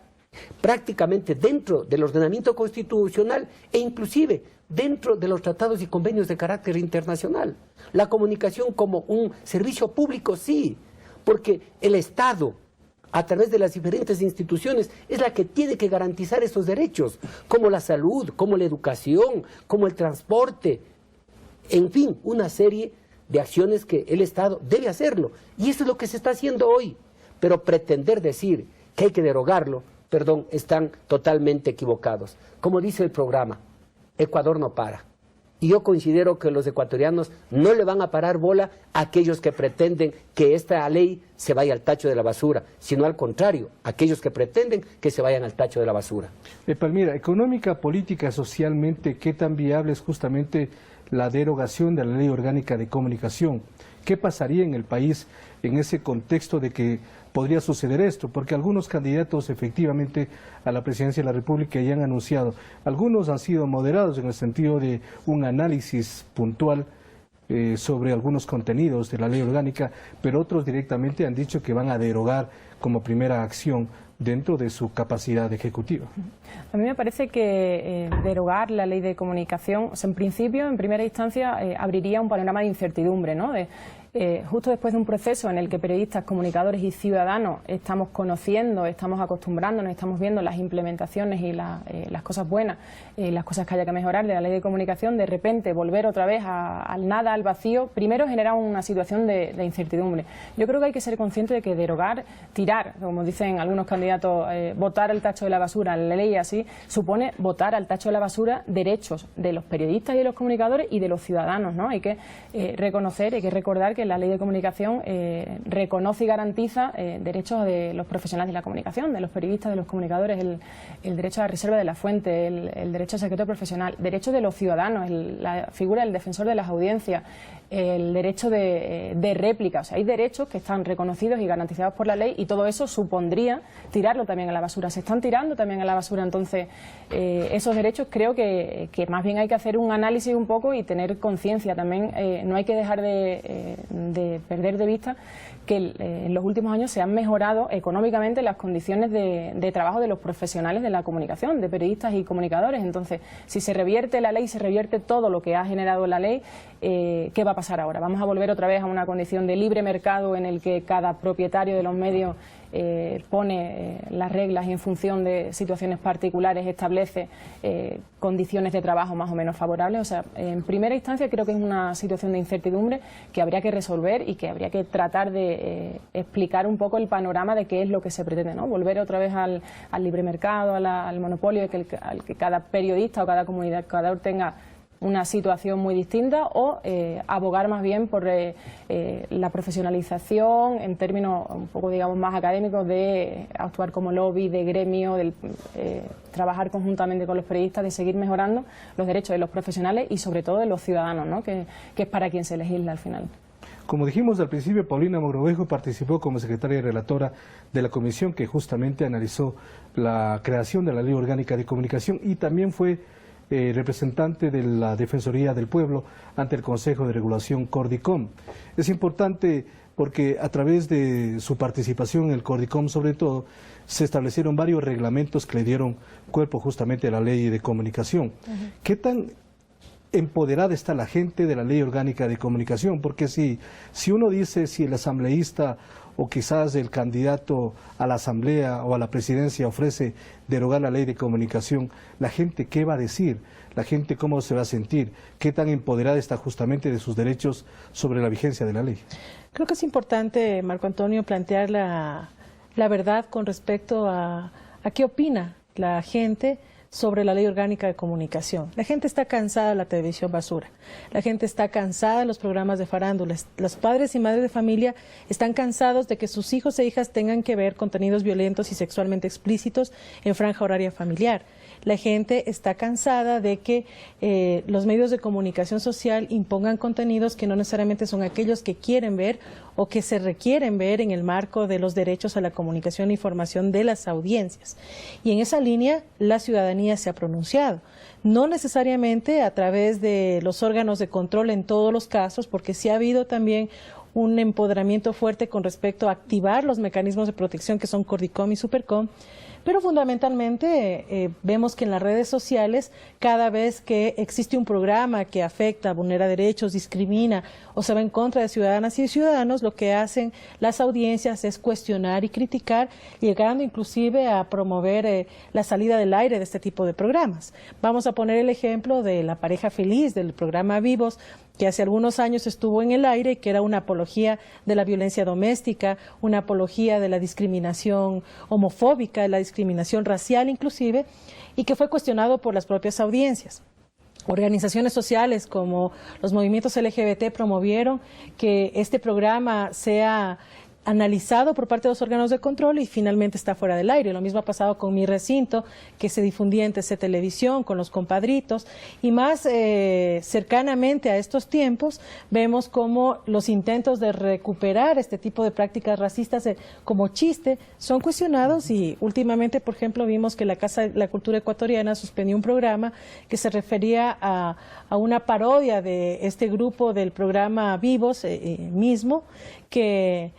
prácticamente dentro del ordenamiento constitucional e inclusive dentro de los tratados y convenios de carácter internacional. La comunicación como un servicio público, sí, porque el Estado, a través de las diferentes instituciones, es la que tiene que garantizar esos derechos, como la salud, como la educación, como el transporte, en fin, una serie de acciones que el Estado debe hacerlo. Y eso es lo que se está haciendo hoy. Pero pretender decir que hay que derogarlo, perdón, están totalmente equivocados. Como dice el programa, Ecuador no para. Y yo considero que los ecuatorianos no le van a parar bola a aquellos que pretenden que esta ley se vaya al tacho de la basura, sino al contrario, aquellos que pretenden que se vayan al tacho de la basura. Palmira, económica, política, socialmente, ¿qué tan viable es justamente la derogación de la Ley Orgánica de Comunicación? ¿Qué pasaría en el país en ese contexto de que podría suceder esto? Porque algunos candidatos efectivamente a la presidencia de la República ya han anunciado, algunos han sido moderados en el sentido de un análisis puntual sobre algunos contenidos de la ley orgánica, pero otros directamente han dicho que van a derogar como primera acción dentro de su capacidad ejecutiva. A mí me parece que derogar la ley de comunicación, o sea, en principio, en primera instancia, abriría un panorama de incertidumbre, ¿no? Justo después de un proceso en el que periodistas, comunicadores y ciudadanos estamos conociendo, estamos acostumbrándonos, estamos viendo las implementaciones y las cosas buenas, las cosas que haya que mejorar de la ley de comunicación, de repente volver otra vez al nada, al vacío, primero genera una situación de incertidumbre. Yo creo que hay que ser consciente de que derogar, tirar, como dicen algunos candidatos, botar al tacho de la basura la ley así, supone botar al tacho de la basura derechos de los periodistas y de los comunicadores y de los ciudadanos, ¿no? Hay que reconocer, hay que recordar que la ley de comunicación reconoce y garantiza derechos de los profesionales de la comunicación, de los periodistas, de los comunicadores, el derecho a la reserva de la fuente, el derecho al secreto profesional, derechos de los ciudadanos, la figura del defensor de las audiencias, el derecho de réplica. O sea, hay derechos que están reconocidos y garantizados por la ley y todo eso supondría tirarlo también a la basura. Se están tirando también a la basura, entonces esos derechos creo que más bien hay que hacer un análisis un poco y tener conciencia también. No hay que dejar de perder de vista que en los últimos años se han mejorado económicamente las condiciones de trabajo de los profesionales de la comunicación, de periodistas y comunicadores. Entonces, si se revierte la ley, se revierte todo lo que ha generado la ley, ¿qué va a pasar ahora? ¿Vamos a volver otra vez a una condición de libre mercado en el que cada propietario de los medios pone las reglas y en función de situaciones particulares establece condiciones de trabajo más o menos favorables? O sea, en primera instancia creo que es una situación de incertidumbre que habría que resolver y que habría que tratar de explicar un poco el panorama de qué es lo que se pretende, ¿no? Volver otra vez al libre mercado, al monopolio, al que cada periodista o cada comunicador tenga una situación muy distinta, o abogar más bien por la profesionalización en términos un poco, digamos, más académicos, de actuar como lobby, de gremio, de trabajar conjuntamente con los periodistas, de seguir mejorando los derechos de los profesionales y sobre todo de los ciudadanos, ¿no? que es para quien se legisla al final. Como dijimos al principio, Paulina Mogrovejo participó como secretaria y relatora de la comisión que justamente analizó la creación de la Ley Orgánica de Comunicación y también fue representante de la Defensoría del Pueblo ante el Consejo de Regulación Cordicom. Es importante porque a través de su participación en el Cordicom, sobre todo, se establecieron varios reglamentos que le dieron cuerpo justamente a la Ley de Comunicación. ¿Qué tan empoderada está la gente de la Ley Orgánica de Comunicación? Porque si uno dice, si el asambleísta o quizás el candidato a la asamblea o a la presidencia ofrece derogar la ley de comunicación, la gente ¿qué va a decir? La gente ¿cómo se va a sentir? ¿Qué tan empoderada está justamente de sus derechos sobre la vigencia de la ley? Creo que es importante, Marco Antonio, plantear la verdad con respecto a qué opina la gente sobre la Ley Orgánica de Comunicación. La gente está cansada de la televisión basura, la gente está cansada de los programas de farándulas, los padres y madres de familia están cansados de que sus hijos e hijas tengan que ver contenidos violentos y sexualmente explícitos en franja horaria familiar. La gente está cansada de que los medios de comunicación social impongan contenidos que no necesariamente son aquellos que quieren ver o que se requieren ver en el marco de los derechos a la comunicación e información de las audiencias. Y en esa línea la ciudadanía se ha pronunciado. No necesariamente a través de los órganos de control en todos los casos, porque sí ha habido también un empoderamiento fuerte con respecto a activar los mecanismos de protección que son Cordicom y Supercom, pero fundamentalmente vemos que en las redes sociales, cada vez que existe un programa que afecta, vulnera derechos, discrimina o se va en contra de ciudadanas y ciudadanos, lo que hacen las audiencias es cuestionar y criticar, llegando inclusive a promover la salida del aire de este tipo de programas. Vamos a poner el ejemplo de La Pareja Feliz, del programa Vivos, que hace algunos años estuvo en el aire y que era una apología de la violencia doméstica, una apología de la discriminación homofóbica, de la discriminación racial inclusive, y que fue cuestionado por las propias audiencias. Organizaciones sociales como los movimientos LGBT promovieron que este programa sea analizado por parte de los órganos de control y finalmente está fuera del aire. Lo mismo ha pasado con Mi Recinto, que se difundía en TC Televisión, con Los Compadritos, y más cercanamente a estos tiempos vemos cómo los intentos de recuperar este tipo de prácticas racistas como chiste son cuestionados y últimamente, por ejemplo, vimos que la Casa de la Cultura Ecuatoriana suspendió un programa que se refería a una parodia de este grupo del programa Vivos mismo, que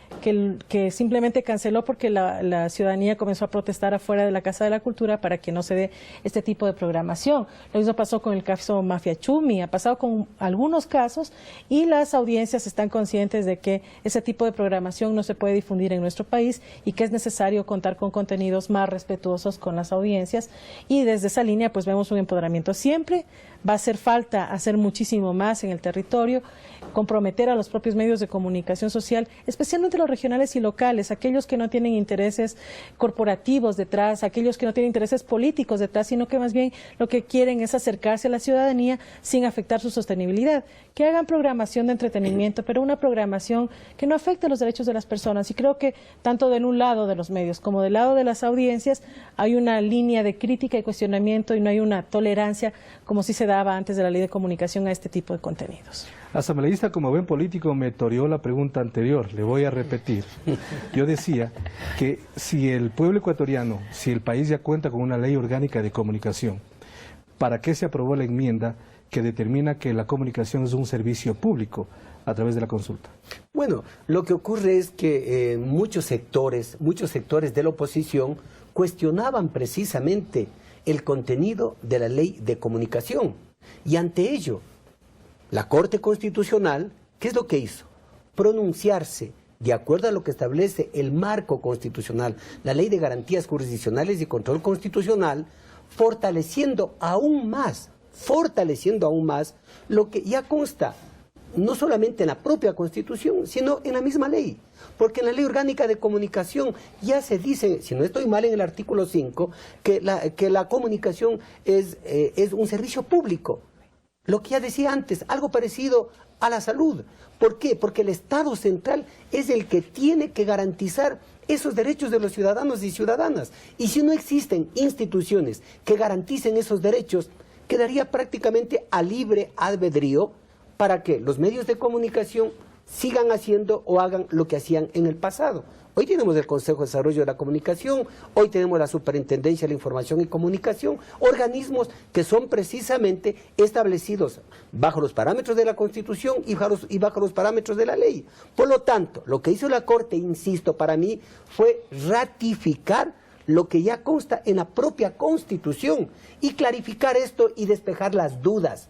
simplemente canceló porque la ciudadanía comenzó a protestar afuera de la Casa de la Cultura para que no se dé este tipo de programación. Lo mismo pasó con el caso Mafia Chumi, ha pasado con algunos casos y las audiencias están conscientes de que ese tipo de programación no se puede difundir en nuestro país y que es necesario contar con contenidos más respetuosos con las audiencias, y desde esa línea pues vemos un empoderamiento. Siempre va a hacer falta hacer muchísimo más en el territorio, comprometer a los propios medios de comunicación social, especialmente los regionales y locales, aquellos que no tienen intereses corporativos detrás, aquellos que no tienen intereses políticos detrás, sino que más bien lo que quieren es acercarse a la ciudadanía sin afectar su sostenibilidad. Que hagan programación de entretenimiento, pero una programación que no afecte los derechos de las personas. Y creo que tanto de un lado de los medios como del lado de las audiencias hay una línea de crítica y cuestionamiento y no hay una tolerancia como si se daba antes de la Ley de Comunicación a este tipo de contenidos. Asambleísta, como buen político, me toreó la pregunta anterior, le voy a repetir. Yo decía que si el pueblo ecuatoriano, si el país ya cuenta con una ley orgánica de comunicación, ¿para qué se aprobó la enmienda que determina que la comunicación es un servicio público a través de la consulta? Bueno, lo que ocurre es que muchos sectores de la oposición cuestionaban precisamente el contenido de la ley de comunicación. Y ante ello, la Corte Constitucional, ¿qué es lo que hizo? Pronunciarse de acuerdo a lo que establece el marco constitucional, la Ley de Garantías Jurisdiccionales y Control Constitucional, fortaleciendo aún más lo que ya consta, no solamente en la propia Constitución, sino en la misma ley. Porque en la Ley Orgánica de Comunicación ya se dice, si no estoy mal en el artículo 5, que la comunicación es un servicio público. Lo que ya decía antes, algo parecido a la salud. ¿Por qué? Porque el Estado central es el que tiene que garantizar esos derechos de los ciudadanos y ciudadanas. Y si no existen instituciones que garanticen esos derechos, quedaría prácticamente a libre albedrío para que los medios de comunicación sigan haciendo o hagan lo que hacían en el pasado. Hoy tenemos el Consejo de Desarrollo de la Comunicación, hoy tenemos la Superintendencia de la Información y Comunicación, organismos que son precisamente establecidos bajo los parámetros de la Constitución y bajo los parámetros de la ley. Por lo tanto, lo que hizo la Corte, insisto, para mí fue ratificar lo que ya consta en la propia Constitución y clarificar esto y despejar las dudas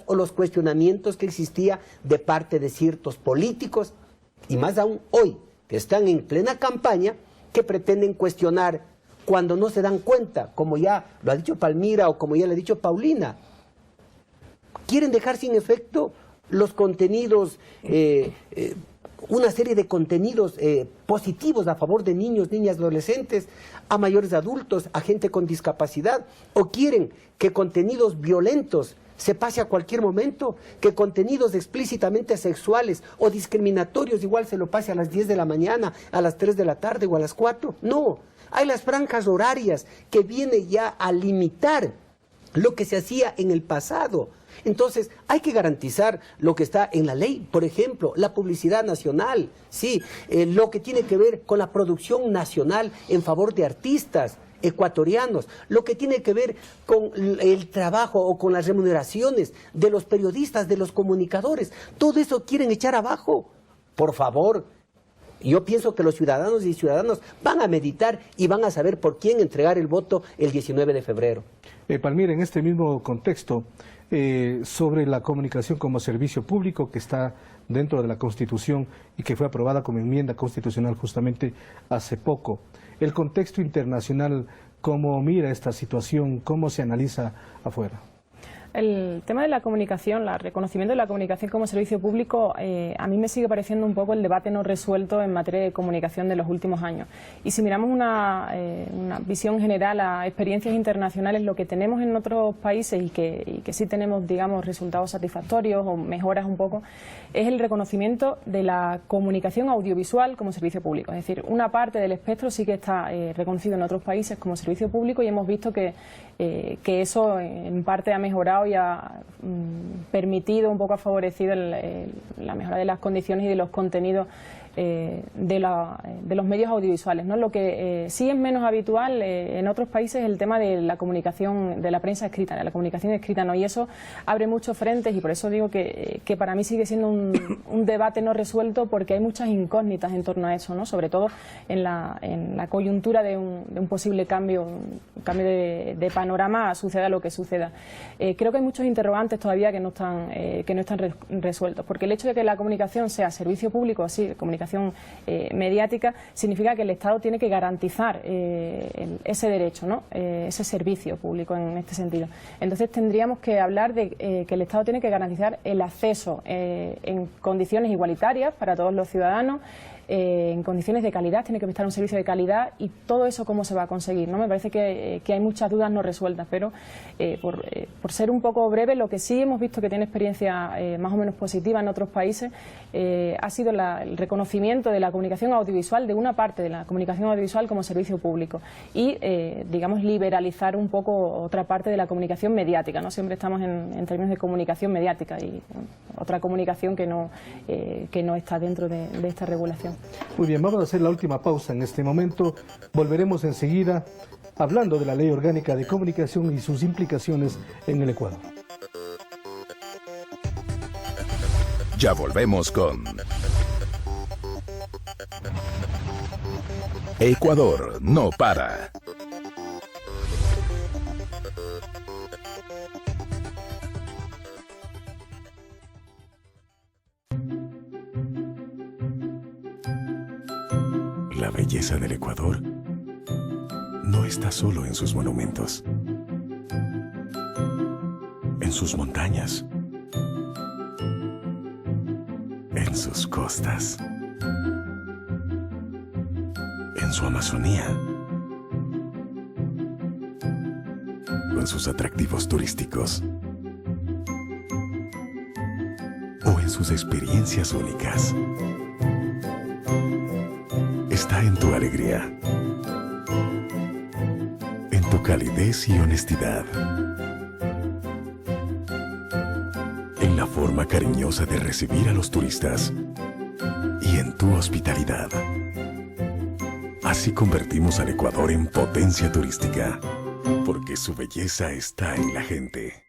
o los cuestionamientos que existía de parte de ciertos políticos, y más aún hoy, que están en plena campaña, que pretenden cuestionar cuando no se dan cuenta, como ya lo ha dicho Palmira o como ya lo ha dicho Paulina. Quieren dejar sin efecto los contenidos una serie de contenidos positivos a favor de niños, niñas, adolescentes, a mayores adultos, a gente con discapacidad, o quieren que contenidos violentos se pase a cualquier momento, que contenidos explícitamente sexuales o discriminatorios igual se lo pase a las 10 de la mañana, a las 3 de la tarde o a las 4. No, hay las franjas horarias que vienen ya a limitar lo que se hacía en el pasado. Entonces, hay que garantizar lo que está en la ley, por ejemplo, la publicidad nacional, sí, lo que tiene que ver con la producción nacional en favor de artistas ecuatorianos, lo que tiene que ver con el trabajo o con las remuneraciones de los periodistas, de los comunicadores, todo eso quieren echar abajo. Por favor, yo pienso que los ciudadanos y ciudadanas van a meditar y van a saber por quién entregar el voto el 19 de febrero. Palmira, en este mismo contexto, sobre la comunicación como servicio público que está dentro de la Constitución y que fue aprobada como enmienda constitucional justamente hace poco. El contexto internacional, ¿cómo mira esta situación? ¿Cómo se analiza afuera? El tema de la comunicación, el reconocimiento de la comunicación como servicio público, a mí me sigue pareciendo un poco el debate no resuelto en materia de comunicación de los últimos años. Y si miramos una visión general a experiencias internacionales, lo que tenemos en otros países y que sí tenemos, digamos, resultados satisfactorios o mejoras un poco, es el reconocimiento de la comunicación audiovisual como servicio público. Es decir, una parte del espectro sí que está reconocido en otros países como servicio público y hemos visto que eso en parte ha mejorado y ha permitido, un poco ha favorecido la mejora de las condiciones y de los contenidos de los medios audiovisuales, ¿no? Lo que sí es menos habitual en otros países es el tema de la comunicación, de la prensa escrita, de la comunicación escrita, ¿no? Y eso abre muchos frentes y por eso digo que para mí sigue siendo un debate no resuelto porque hay muchas incógnitas en torno a eso, ¿no? Sobre todo en la coyuntura de un posible cambio de panorama, suceda lo que suceda. Creo que hay muchos interrogantes todavía que no están resueltos, porque el hecho de que la comunicación sea servicio público, sí, comunicación mediática, significa que el Estado tiene que garantizar ese derecho, ¿no? Ese servicio público en este sentido. Entonces tendríamos que hablar de que el Estado tiene que garantizar el acceso en condiciones igualitarias para todos los ciudadanos, en condiciones de calidad, tiene que prestar un servicio de calidad y todo eso cómo se va a conseguir, ¿no? Me parece que hay muchas dudas no resueltas, pero por ser un poco breve, lo que sí hemos visto que tiene experiencia más o menos positiva en otros países ha sido el reconocimiento de la comunicación audiovisual, de una parte de la comunicación audiovisual como servicio público y, digamos, liberalizar un poco otra parte de la comunicación mediática, ¿no? Siempre estamos en términos de comunicación mediática y otra comunicación que no está dentro de esta regulación. Muy bien, vamos a hacer la última pausa en este momento. Volveremos enseguida hablando de la Ley Orgánica de Comunicación y sus implicaciones en el Ecuador. Ya volvemos con Ecuador no para. La belleza del Ecuador no está solo en sus monumentos, en sus montañas, en sus costas, en su Amazonía, con sus atractivos turísticos o en sus experiencias únicas. Está en tu alegría, en tu calidez y honestidad, en la forma cariñosa de recibir a los turistas y en tu hospitalidad. Así convertimos al Ecuador en potencia turística, porque su belleza está en la gente.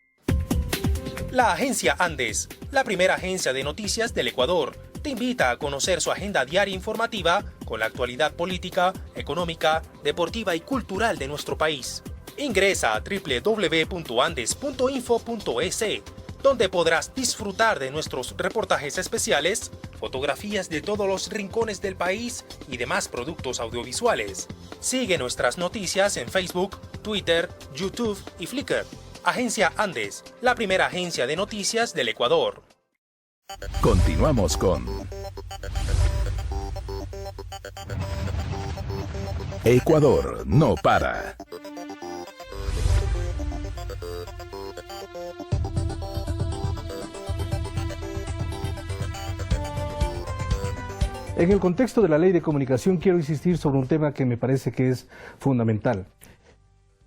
La Agencia Andes, la primera agencia de noticias del Ecuador, te invita a conocer su agenda diaria informativa con la actualidad política, económica, deportiva y cultural de nuestro país. Ingresa a www.andes.info.es, donde podrás disfrutar de nuestros reportajes especiales, fotografías de todos los rincones del país y demás productos audiovisuales. Sigue nuestras noticias en Facebook, Twitter, YouTube y Flickr. Agencia Andes, la primera agencia de noticias del Ecuador. Continuamos con Ecuador no para. En el contexto de la ley de comunicación quiero insistir sobre un tema que me parece que es fundamental.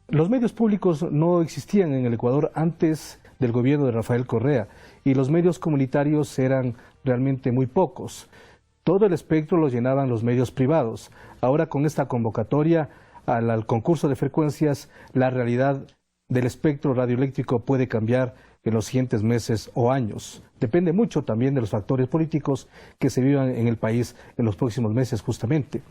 Los medios públicos no existían en el Ecuador antes del gobierno de Rafael Correa y los medios comunitarios eran realmente muy pocos. Todo el espectro lo llenaban los medios privados. Ahora con esta convocatoria al concurso de frecuencias, la realidad del espectro radioeléctrico puede cambiar en los siguientes meses o años. Depende mucho también de los factores políticos que se vivan en el país en los próximos meses justamente.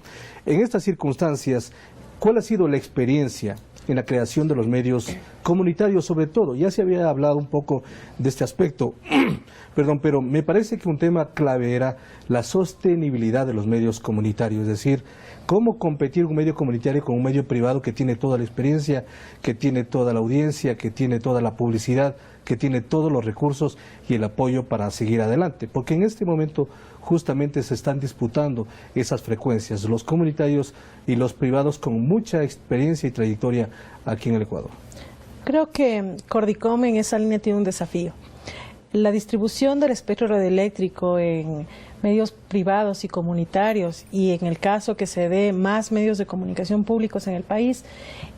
En estas circunstancias, ¿cuál ha sido la experiencia en la creación de los medios comunitarios sobre todo? Ya se había hablado un poco de este aspecto, perdón, pero me parece que un tema clave era la sostenibilidad de los medios comunitarios, es decir, cómo competir un medio comunitario con un medio privado que tiene toda la experiencia, que tiene toda la audiencia, que tiene toda la publicidad, que tiene todos los recursos y el apoyo para seguir adelante, porque en este momento justamente se están disputando esas frecuencias, los comunitarios y los privados con mucha experiencia y trayectoria aquí en el Ecuador. Creo que Cordicom en esa línea tiene un desafío. La distribución del espectro radioeléctrico en medios privados y comunitarios, y en el caso que se dé más medios de comunicación públicos en el país,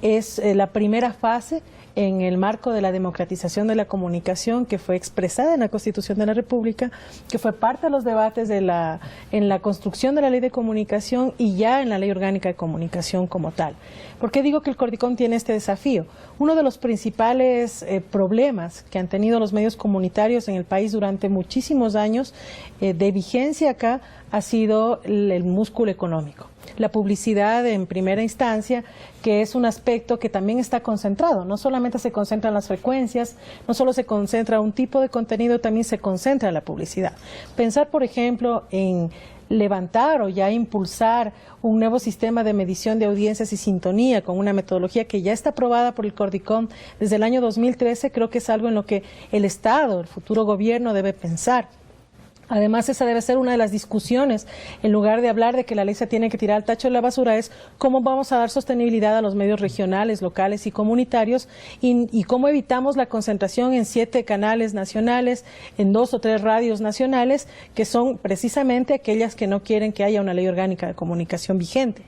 es la primera fase en el marco de la democratización de la comunicación que fue expresada en la Constitución de la República, que fue parte de los debates en la construcción de la Ley de Comunicación y ya en la Ley Orgánica de Comunicación como tal. ¿Por qué digo que el Cordicom tiene este desafío? Uno de los principales problemas que han tenido los medios comunitarios en el país durante muchísimos años de vigencia acá ha sido el músculo económico. La publicidad en primera instancia, que es un aspecto que también está concentrado, no solamente se concentran las frecuencias, no solo se concentra un tipo de contenido, también se concentra la publicidad. Pensar, por ejemplo, en levantar o ya impulsar un nuevo sistema de medición de audiencias y sintonía con una metodología que ya está aprobada por el Cordicom desde el año 2013, creo que es algo en lo que el Estado, el futuro gobierno debe pensar. Además, esa debe ser una de las discusiones, en lugar de hablar de que la ley se tiene que tirar al tacho de la basura, es cómo vamos a dar sostenibilidad a los medios regionales, locales y comunitarios y cómo evitamos la concentración en 7 canales nacionales, en 2 o 3 radios nacionales, que son precisamente aquellas que no quieren que haya una ley orgánica de comunicación vigente.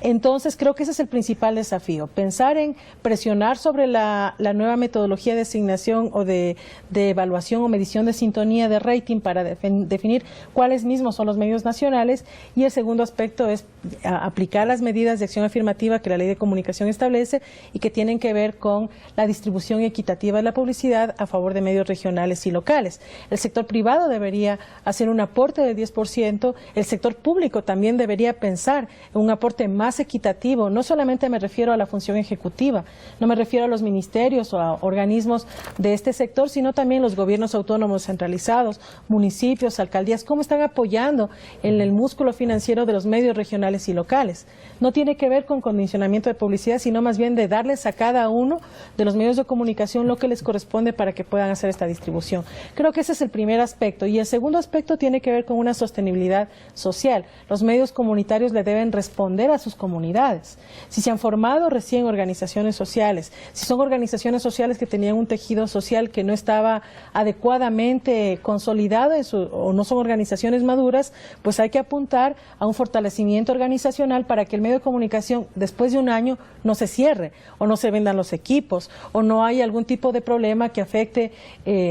Entonces, creo que ese es el principal desafío, pensar en presionar sobre la nueva metodología de asignación o de evaluación o medición de sintonía de rating para definir cuáles mismos son los medios nacionales, y el segundo aspecto es aplicar las medidas de acción afirmativa que la Ley de Comunicación establece y que tienen que ver con la distribución equitativa de la publicidad a favor de medios regionales y locales. El sector privado debería hacer un aporte del 10%, el sector público también debería pensar en un aporte más equitativo. No solamente me refiero a la función ejecutiva, no me refiero a los ministerios o a organismos de este sector, sino también los gobiernos autónomos centralizados, municipios, alcaldías, cómo están apoyando en el músculo financiero de los medios regionales y locales. No tiene que ver con condicionamiento de publicidad, sino más bien de darles a cada uno de los medios de comunicación lo que les corresponde para que puedan hacer esta distribución. Creo que ese es el primer aspecto, y el segundo aspecto tiene que ver con una sostenibilidad social. Los medios comunitarios le deben responder a sus comunidades. Si se han formado recién organizaciones sociales, si son organizaciones sociales que tenían un tejido social que no estaba adecuadamente consolidado o no son organizaciones maduras, pues hay que apuntar a un fortalecimiento organizacional para que el medio de comunicación después de un año no se cierre o no se vendan los equipos o no haya algún tipo de problema que afecte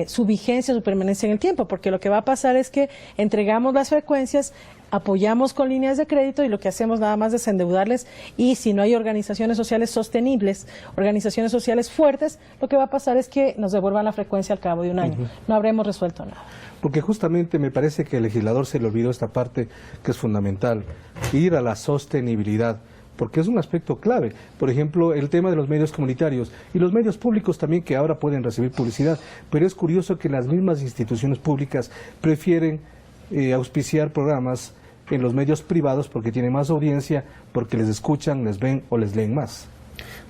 su vigencia, su permanencia en el tiempo, porque lo que va a pasar es que entregamos las frecuencias, apoyamos con líneas de crédito y lo que hacemos nada más es endeudarles, y si no hay organizaciones sociales sostenibles, organizaciones sociales fuertes, lo que va a pasar es que nos devuelvan la frecuencia al cabo de un año. No habremos resuelto nada. Porque justamente me parece que al legislador se le olvidó esta parte que es fundamental, ir a la sostenibilidad, porque es un aspecto clave. Por ejemplo, el tema de los medios comunitarios y los medios públicos también, que ahora pueden recibir publicidad, pero es curioso que las mismas instituciones públicas prefieren auspiciar programas en los medios privados porque tienen más audiencia, porque les escuchan, les ven o les leen más.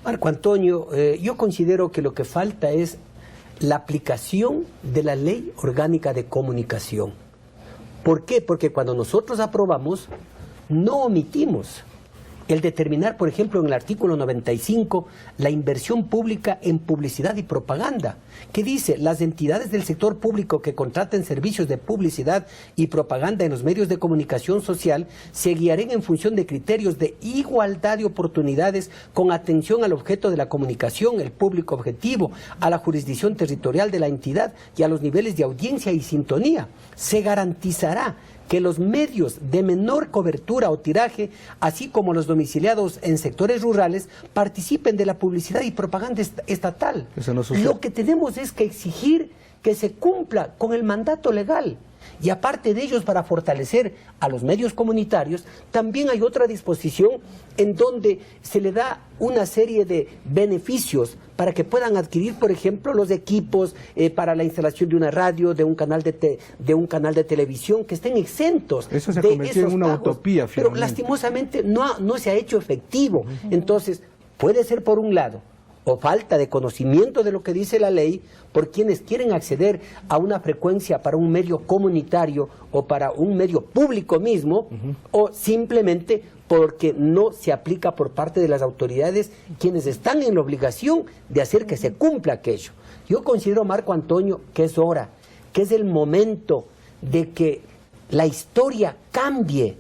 Marco Antonio, yo considero que lo que falta es la aplicación de la Ley Orgánica de Comunicación. ¿Por qué? Porque cuando nosotros aprobamos, no omitimos el determinar, por ejemplo, en el artículo 95, la inversión pública en publicidad y propaganda, que dice, las entidades del sector público que contraten servicios de publicidad y propaganda en los medios de comunicación social se guiarán en función de criterios de igualdad de oportunidades con atención al objeto de la comunicación, el público objetivo, a la jurisdicción territorial de la entidad y a los niveles de audiencia y sintonía. Se garantizará que los medios de menor cobertura o tiraje, así como los domiciliados en sectores rurales, participen de la publicidad y propaganda estatal. Lo que tenemos es que exigir que se cumpla con el mandato legal. Y aparte de ellos, para fortalecer a los medios comunitarios, también hay otra disposición en donde se le da una serie de beneficios para que puedan adquirir, por ejemplo, los equipos para la instalación de una radio, de un canal de televisión, que estén exentos. Eso se convirtió en una utopía, finalmente. Pero lastimosamente no se ha hecho efectivo. Entonces, puede ser por un lado, o falta de conocimiento de lo que dice la ley, por quienes quieren acceder a una frecuencia para un medio comunitario o para un medio público mismo, o simplemente porque no se aplica por parte de las autoridades, quienes están en la obligación de hacer que se cumpla aquello. Yo considero, Marco Antonio, que es hora, que es el momento de que la historia cambie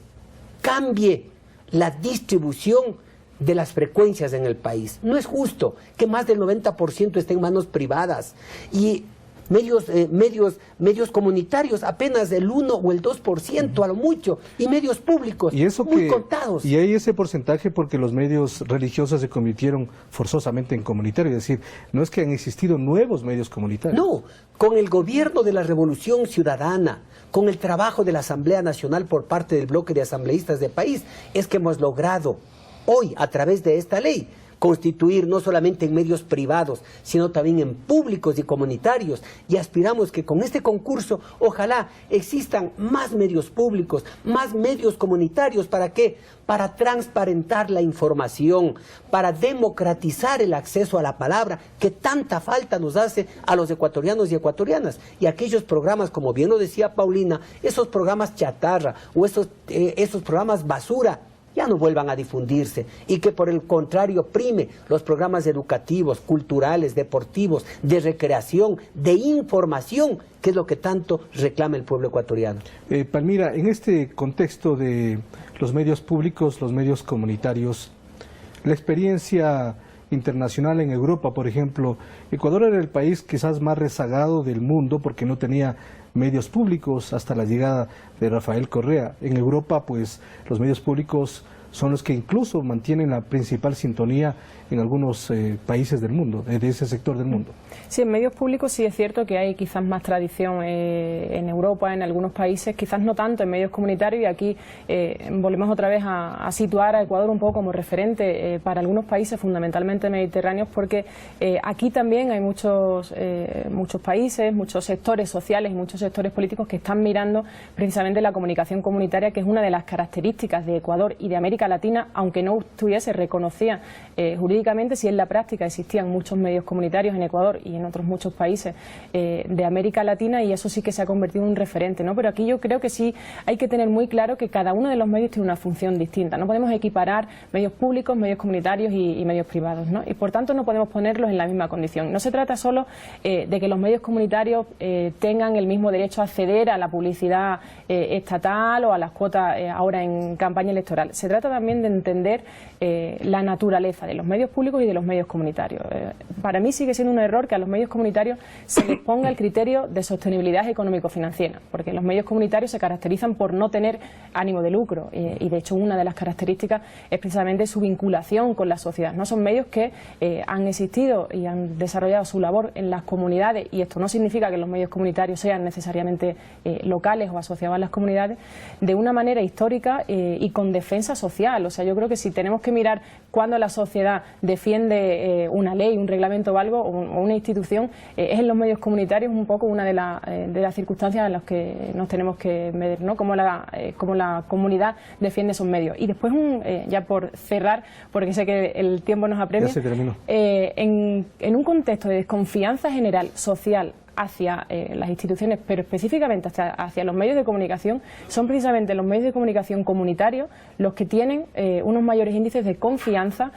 la distribución de las frecuencias en el país. No es justo que más del 90% esté en manos privadas y medios comunitarios apenas el 1 o el 2% a lo mucho, y medios públicos y eso muy contados. Y hay ese porcentaje porque los medios religiosos se convirtieron forzosamente en comunitarios, es decir, no es que han existido nuevos medios comunitarios. No, con el gobierno de la Revolución Ciudadana, con el trabajo de la Asamblea Nacional por parte del bloque de asambleístas del país, es que hemos logrado hoy, a través de esta ley, constituir no solamente en medios privados, sino también en públicos y comunitarios, y aspiramos que con este concurso, ojalá existan más medios públicos, más medios comunitarios. ¿Para qué? Para transparentar la información, para democratizar el acceso a la palabra, que tanta falta nos hace a los ecuatorianos y ecuatorianas, y aquellos programas, como bien lo decía Paulina, esos programas chatarra, o esos programas basura, ya no vuelvan a difundirse, y que por el contrario prime los programas educativos, culturales, deportivos, de recreación, de información, que es lo que tanto reclama el pueblo ecuatoriano. Palmira, en este contexto de los medios públicos, los medios comunitarios, la experiencia internacional en Europa, por ejemplo, Ecuador era el país quizás más rezagado del mundo porque no tenía medios públicos hasta la llegada de Rafael Correa. En Europa, pues, los medios públicos son los que incluso mantienen la principal sintonía en algunos países del mundo, de ese sector del mundo. Sí, en medios públicos sí es cierto que hay quizás más tradición en Europa, en algunos países, quizás no tanto en medios comunitarios, y aquí volvemos otra vez a situar a Ecuador un poco como referente para algunos países, fundamentalmente mediterráneos, porque aquí también hay muchos países, muchos sectores sociales y muchos sectores políticos que están mirando precisamente la comunicación comunitaria, que es una de las características de Ecuador y de América Latina, aunque no estuviese reconocida jurídicamente, si en la práctica existían muchos medios comunitarios en Ecuador y en otros muchos países de América Latina, y eso sí que se ha convertido en un referente, ¿no? Pero aquí yo creo que sí hay que tener muy claro que cada uno de los medios tiene una función distinta. No podemos equiparar medios públicos, medios comunitarios y medios privados, ¿no? Y por tanto no podemos ponerlos en la misma condición. No se trata solo de que los medios comunitarios tengan el mismo derecho a acceder a la publicidad estatal o a las cuotas ahora en campaña electoral. Se trata también de entender la naturaleza de los medios públicos y de los medios comunitarios. Para mí sigue siendo un error que a los medios comunitarios se les ponga el criterio de sostenibilidad económico-financiera, porque los medios comunitarios se caracterizan por no tener ánimo de lucro, y de hecho una de las características es precisamente su vinculación con la sociedad. No son medios que han existido y han desarrollado su labor en las comunidades, y esto no significa que los medios comunitarios sean necesariamente locales o asociados a las comunidades, de una manera histórica y con defensa social. O sea, yo creo que si tenemos que mirar cuando la sociedad defiende una ley, un reglamento o algo, o una institución, es en los medios comunitarios un poco una de las circunstancias en las que nos tenemos que medir, ¿no? Cómo la comunidad defiende esos medios. Y después, ya por cerrar, porque sé que el tiempo nos apremia, ya se terminó. En un contexto de desconfianza general social hacia las instituciones, pero específicamente hacia los medios de comunicación, son precisamente los medios de comunicación comunitarios los que tienen unos mayores índices de confianza,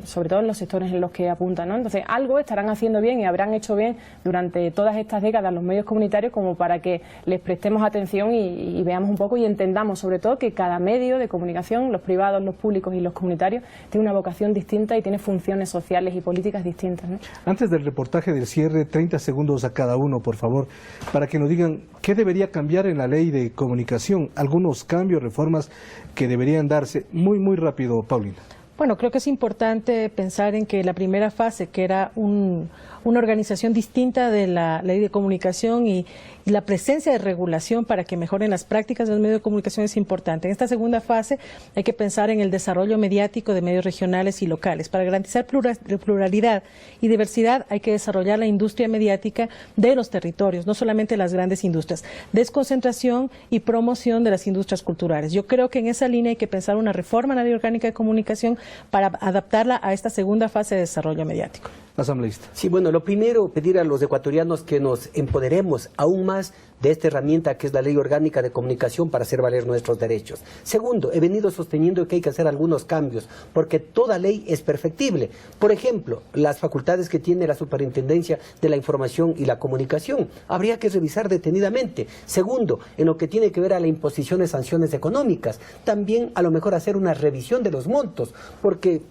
sobre todo en los sectores en los que apuntan, ¿no? Entonces, algo estarán haciendo bien y habrán hecho bien durante todas estas décadas los medios comunitarios como para que les prestemos atención y veamos un poco y entendamos sobre todo que cada medio de comunicación, los privados, los públicos y los comunitarios, tiene una vocación distinta y tiene funciones sociales y políticas distintas, ¿no? Antes del reportaje del cierre, 30 segundos a cada uno, por favor, para que nos digan qué debería cambiar en la ley de comunicación, algunos cambios, reformas que deberían darse. Muy rápido, Paulina. Bueno, creo que es importante pensar en que la primera fase, que era una organización distinta de la ley de comunicación y la presencia de regulación para que mejoren las prácticas de los medios de comunicación es importante. En esta segunda fase hay que pensar en el desarrollo mediático de medios regionales y locales. Para garantizar pluralidad y diversidad hay que desarrollar la industria mediática de los territorios, no solamente las grandes industrias. Desconcentración y promoción de las industrias culturales. Yo creo que en esa línea hay que pensar una reforma en la ley orgánica de comunicación para adaptarla a esta segunda fase de desarrollo mediático. Asambleísta. Sí, bueno, lo primero, pedir a los ecuatorianos que nos empoderemos aún más de esta herramienta que es la Ley Orgánica de Comunicación para hacer valer nuestros derechos. Segundo, he venido sosteniendo que hay que hacer algunos cambios, porque toda ley es perfectible. Por ejemplo, las facultades que tiene la Superintendencia de la Información y la Comunicación, habría que revisar detenidamente. Segundo, en lo que tiene que ver a la imposición de sanciones económicas, también a lo mejor hacer una revisión de los montos, porque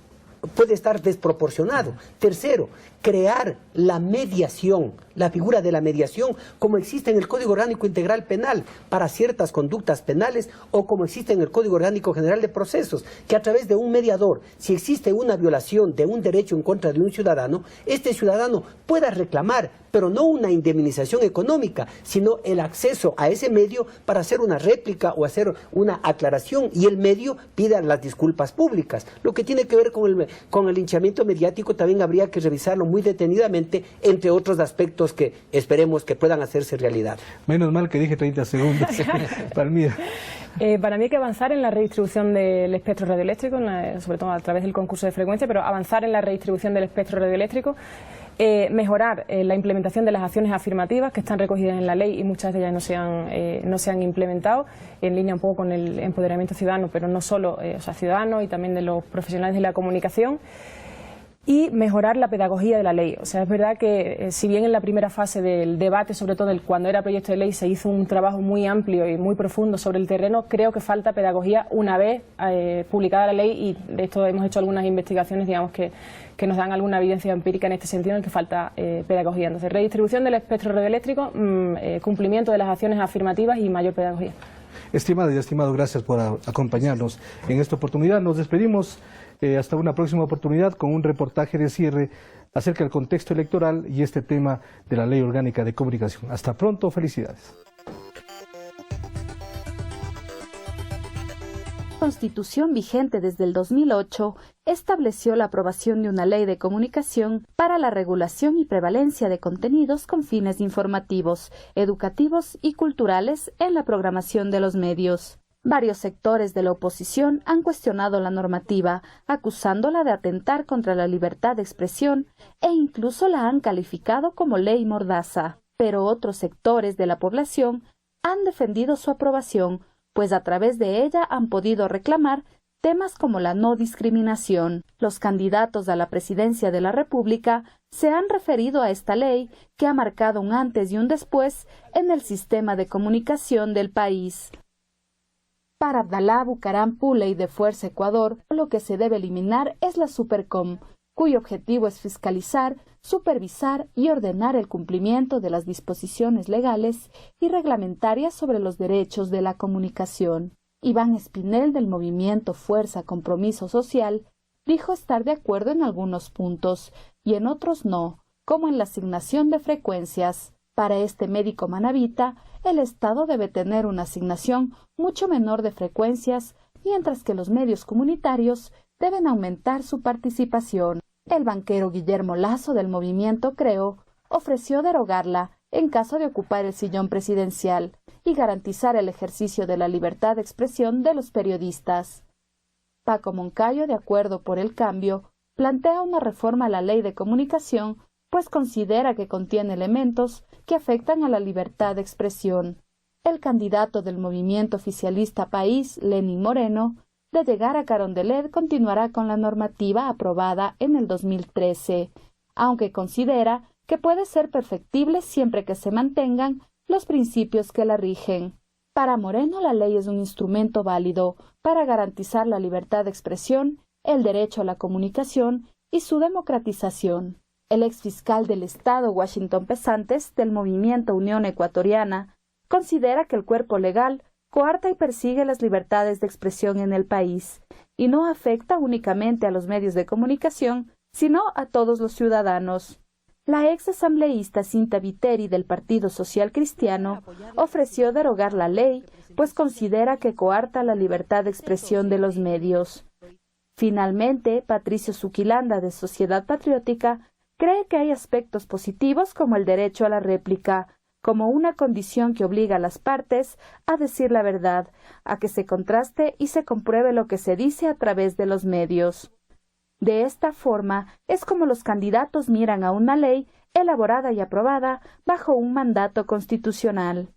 puede estar desproporcionado. Tercero, crear la mediación, la figura de la mediación, como existe en el Código Orgánico Integral Penal para ciertas conductas penales o como existe en el Código Orgánico General de Procesos, que a través de un mediador, si existe una violación de un derecho en contra de un ciudadano, este ciudadano pueda reclamar, pero no una indemnización económica, sino el acceso a ese medio para hacer una réplica o hacer una aclaración y el medio pida las disculpas públicas. Lo que tiene que ver con el linchamiento mediático también habría que revisarlo muy detenidamente, entre otros aspectos que esperemos que puedan hacerse realidad. Menos mal que dije 30 segundos. Palmira. Para mí hay que avanzar en la redistribución del espectro radioeléctrico, sobre todo a través del concurso de frecuencia, pero avanzar en la redistribución del espectro radioeléctrico, mejorar la implementación de las acciones afirmativas que están recogidas en la ley y muchas de ellas no se han implementado, en línea un poco con el empoderamiento ciudadano, pero no solo ciudadano y también de los profesionales de la comunicación. Y mejorar la pedagogía de la ley. O sea, es verdad que si bien en la primera fase del debate, sobre todo cuando era proyecto de ley, se hizo un trabajo muy amplio y muy profundo sobre el terreno, creo que falta pedagogía una vez publicada la ley, y de esto hemos hecho algunas investigaciones, digamos, que nos dan alguna evidencia empírica en este sentido, en el que falta pedagogía. Entonces, redistribución del espectro radioeléctrico, cumplimiento de las acciones afirmativas y mayor pedagogía. Estimada y estimado, gracias por acompañarnos en esta oportunidad. Nos despedimos hasta una próxima oportunidad con un reportaje de cierre acerca del contexto electoral y este tema de la Ley Orgánica de Comunicación. Hasta pronto, felicidades. La Constitución vigente desde el 2008 estableció la aprobación de una ley de comunicación para la regulación y prevalencia de contenidos con fines informativos, educativos y culturales en la programación de los medios. Varios sectores de la oposición han cuestionado la normativa, acusándola de atentar contra la libertad de expresión e incluso la han calificado como ley mordaza. Pero otros sectores de la población han defendido su aprobación, pues a través de ella han podido reclamar temas como la no discriminación. Los candidatos a la presidencia de la República se han referido a esta ley que ha marcado un antes y un después en el sistema de comunicación del país. Para Abdalá Bucaram Puley de Fuerza Ecuador, lo que se debe eliminar es la Supercom, cuyo objetivo es fiscalizar, supervisar y ordenar el cumplimiento de las disposiciones legales y reglamentarias sobre los derechos de la comunicación. Iván Espinel, del movimiento Fuerza Compromiso Social, dijo estar de acuerdo en algunos puntos y en otros no, como en la asignación de frecuencias. Para este médico manabita, el Estado debe tener una asignación mucho menor de frecuencias, mientras que los medios comunitarios deben aumentar su participación. El banquero Guillermo Lazo, del movimiento Creo, ofreció derogarla en caso de ocupar el sillón presidencial y garantizar el ejercicio de la libertad de expresión de los periodistas. Paco Moncayo, de Acuerdo por el Cambio, plantea una reforma a la ley de comunicación, pues considera que contiene elementos que afectan a la libertad de expresión. El candidato del movimiento oficialista País, Lenín Moreno, de llegar a Carondelet continuará con la normativa aprobada en el 2013, aunque considera que puede ser perfectible siempre que se mantengan los principios que la rigen. Para Moreno, la ley es un instrumento válido para garantizar la libertad de expresión, el derecho a la comunicación y su democratización. El exfiscal del Estado, Washington Pesantes, del movimiento Unión Ecuatoriana, considera que el cuerpo legal coarta y persigue las libertades de expresión en el país, y no afecta únicamente a los medios de comunicación, sino a todos los ciudadanos. La ex asambleísta Cinta Viteri del Partido Social Cristiano ofreció derogar la ley, pues considera que coarta la libertad de expresión de los medios. Finalmente, Patricio Zuquilanda, de Sociedad Patriótica, cree que hay aspectos positivos como el derecho a la réplica, como una condición que obliga a las partes a decir la verdad, a que se contraste y se compruebe lo que se dice a través de los medios. De esta forma es como los candidatos miran a una ley elaborada y aprobada bajo un mandato constitucional.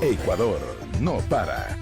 Ecuador no para.